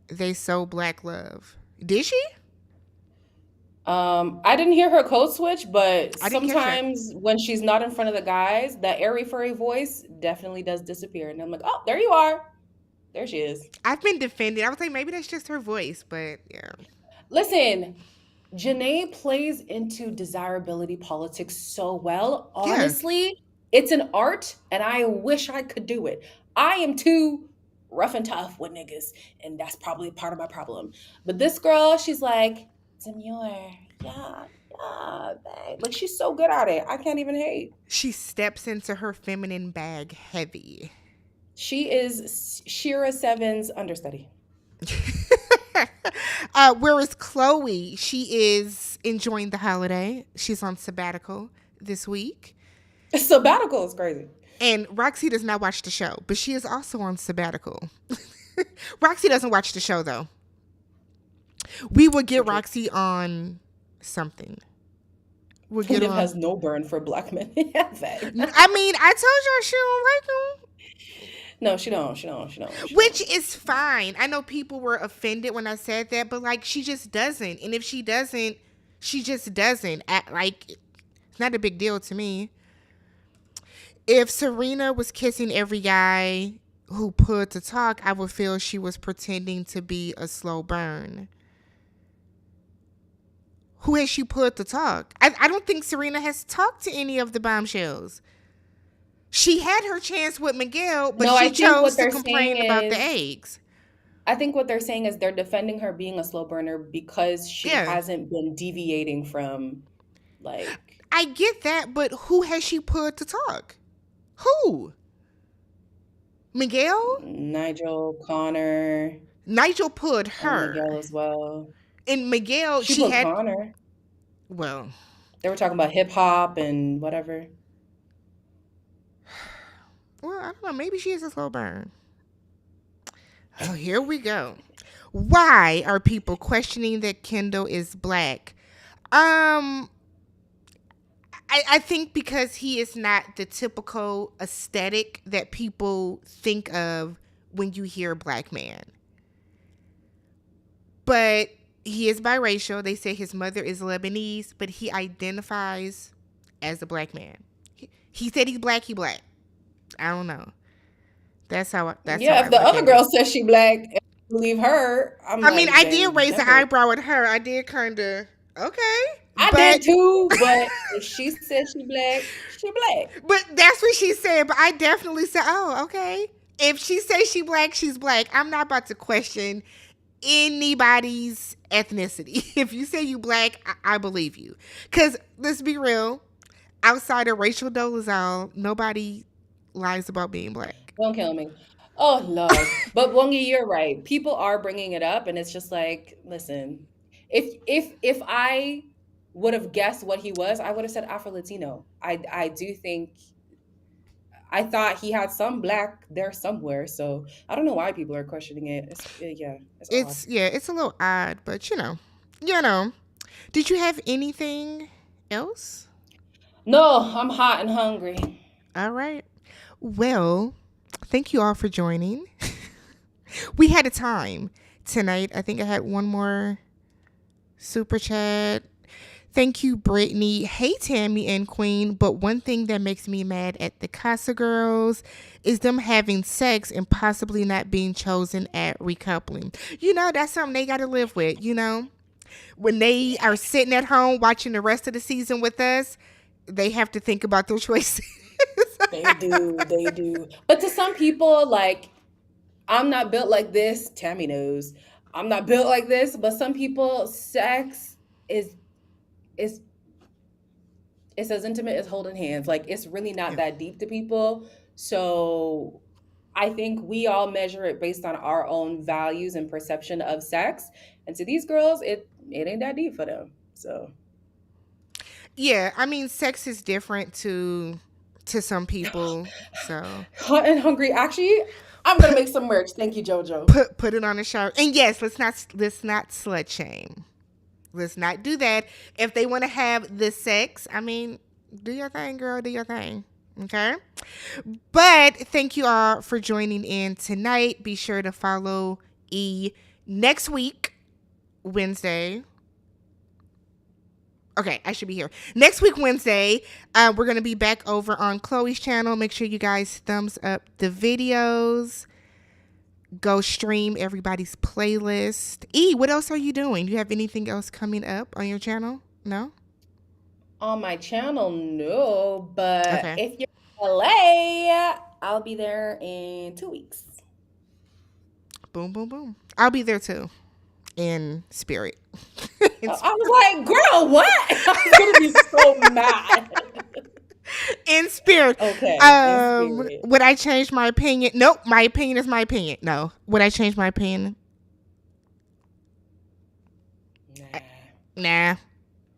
they sow black love? Did she? I didn't hear her code switch, but I didn't catch that. sometimes when she's not in front of the guys, that airy furry voice definitely does disappear. And I'm like, oh, there you are. There she is. I've been defending. I was like, maybe that's just her voice, but yeah. Listen, Janae plays into desirability politics so well. Yeah. Honestly, it's an art, and I wish I could do it. I am too rough and tough with niggas, and that's probably part of my problem. But this girl, she's like, demure. Yeah, yeah, babe. Like, she's so good at it. I can't even hate. She steps into her feminine bag heavy. She is Shira Seven's understudy. Whereas Chloe, she is enjoying the holiday. She's on sabbatical this week. Sabbatical is crazy. And Roxy does not watch the show, but she is also on sabbatical. Roxy doesn't watch the show, though. We will get Okay. Roxy on something. We'll Who get her has on. no burn for black men? Yeah, babe. I mean, I told y'all she don't like him. No, she don't. She don't. She don't. She don't. Which is fine. I know people were offended when I said that, but like she just doesn't. And if she doesn't, she just doesn't. Like it's not a big deal to me. If Serena was kissing every guy who put to talk, I would feel she was pretending to be a slow burn. Who has she put to talk? I don't think Serena has talked to any of the bombshells. She had her chance with Miguel, but No, she I think chose what to they're saying complain about the is, eggs. I think what they're saying is they're defending her being a slow burner because she Yeah, hasn't been deviating from like I get that, but who has she put to talk? Who? Miguel? Nigel, Connor, Nigel put and her. Miguel as well. And Miguel, She she put had, Connor. well, They were talking about hip hop and whatever. I don't know. Maybe she is a slow burn. Oh, here we go. Why are people questioning that Kendall is black? Um, I think because he is not the typical aesthetic that people think of when you hear black man. But he is biracial. They say his mother is Lebanese, but he identifies as a black man. He said he's black. He black. I don't know. That's how Yeah, I if the look other at it. girl says she black, and I believe her. I'm I mean, like, I did then raise an never. eyebrow at her. I did kind of okay, I but did too, but if she said she black, she black. that's what she said. But I definitely said, oh, okay. If she says she black, she's black. I'm not about to question anybody's ethnicity. If you say you black, I believe you. Because let's be real, outside of Rachel Dolezal, nobody lies about being black. Don't kill me. Oh Lord. But Wongi, you're right. People are bringing it up, and it's just like, listen, if I would have guessed what he was, I would have said Afro Latino. I do think I thought he had some black there somewhere, so I don't know why people are questioning it. Yeah, it's odd. It's a little odd, but you know. Did you have anything else? No, I'm hot and hungry. All right. Well, thank you all for joining. We had a time tonight. I think I had one more super chat. Thank you, Brittany. Hey, Tammy and Queen. But one thing that makes me mad at the Casa girls is them having sex and possibly not being chosen at recoupling. That's something they got to live with, When they are sitting at home watching the rest of the season with us, they have to think about their choices. They do, they do. But to some people, like, I'm not built like this. Tammy knows. I'm not built like this, but some people, sex is is it's as intimate as holding hands. Like it's really not Yeah. that deep to people. So I think we all measure it based on our own values and perception of sex. And to these girls, it ain't that deep for them. So Yeah, I mean, sex is different to some people. So hot and hungry. Actually, I'm gonna put make some merch. Thank you, Jojo. put it on a shirt. And yes, let's not slut shame. Let's not do that. If they want to have the sex, I mean, do your thing, girl. Do your thing. Okay. But thank you all for joining in tonight. Be sure to follow E next week, Wednesday. Okay, I should be here. Next week, Wednesday, we're going to be back over on Chloe's channel. Make sure you guys thumbs up the videos. Go stream everybody's playlist. E, what else are you doing? Do you have anything else coming up on your channel? No? On my channel, no. But Okay. if you're in LA, I'll be there in 2 weeks. Boom, boom, boom. I'll be there too. In spirit. I was like, girl, what? I was gonna be so mad. In spirit. Okay, in spirit. Would I change my opinion? Nope. My opinion is my opinion. No. Would I change my opinion? Nah.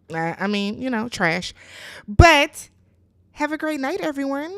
Nah. I mean, trash. But have a great night, everyone.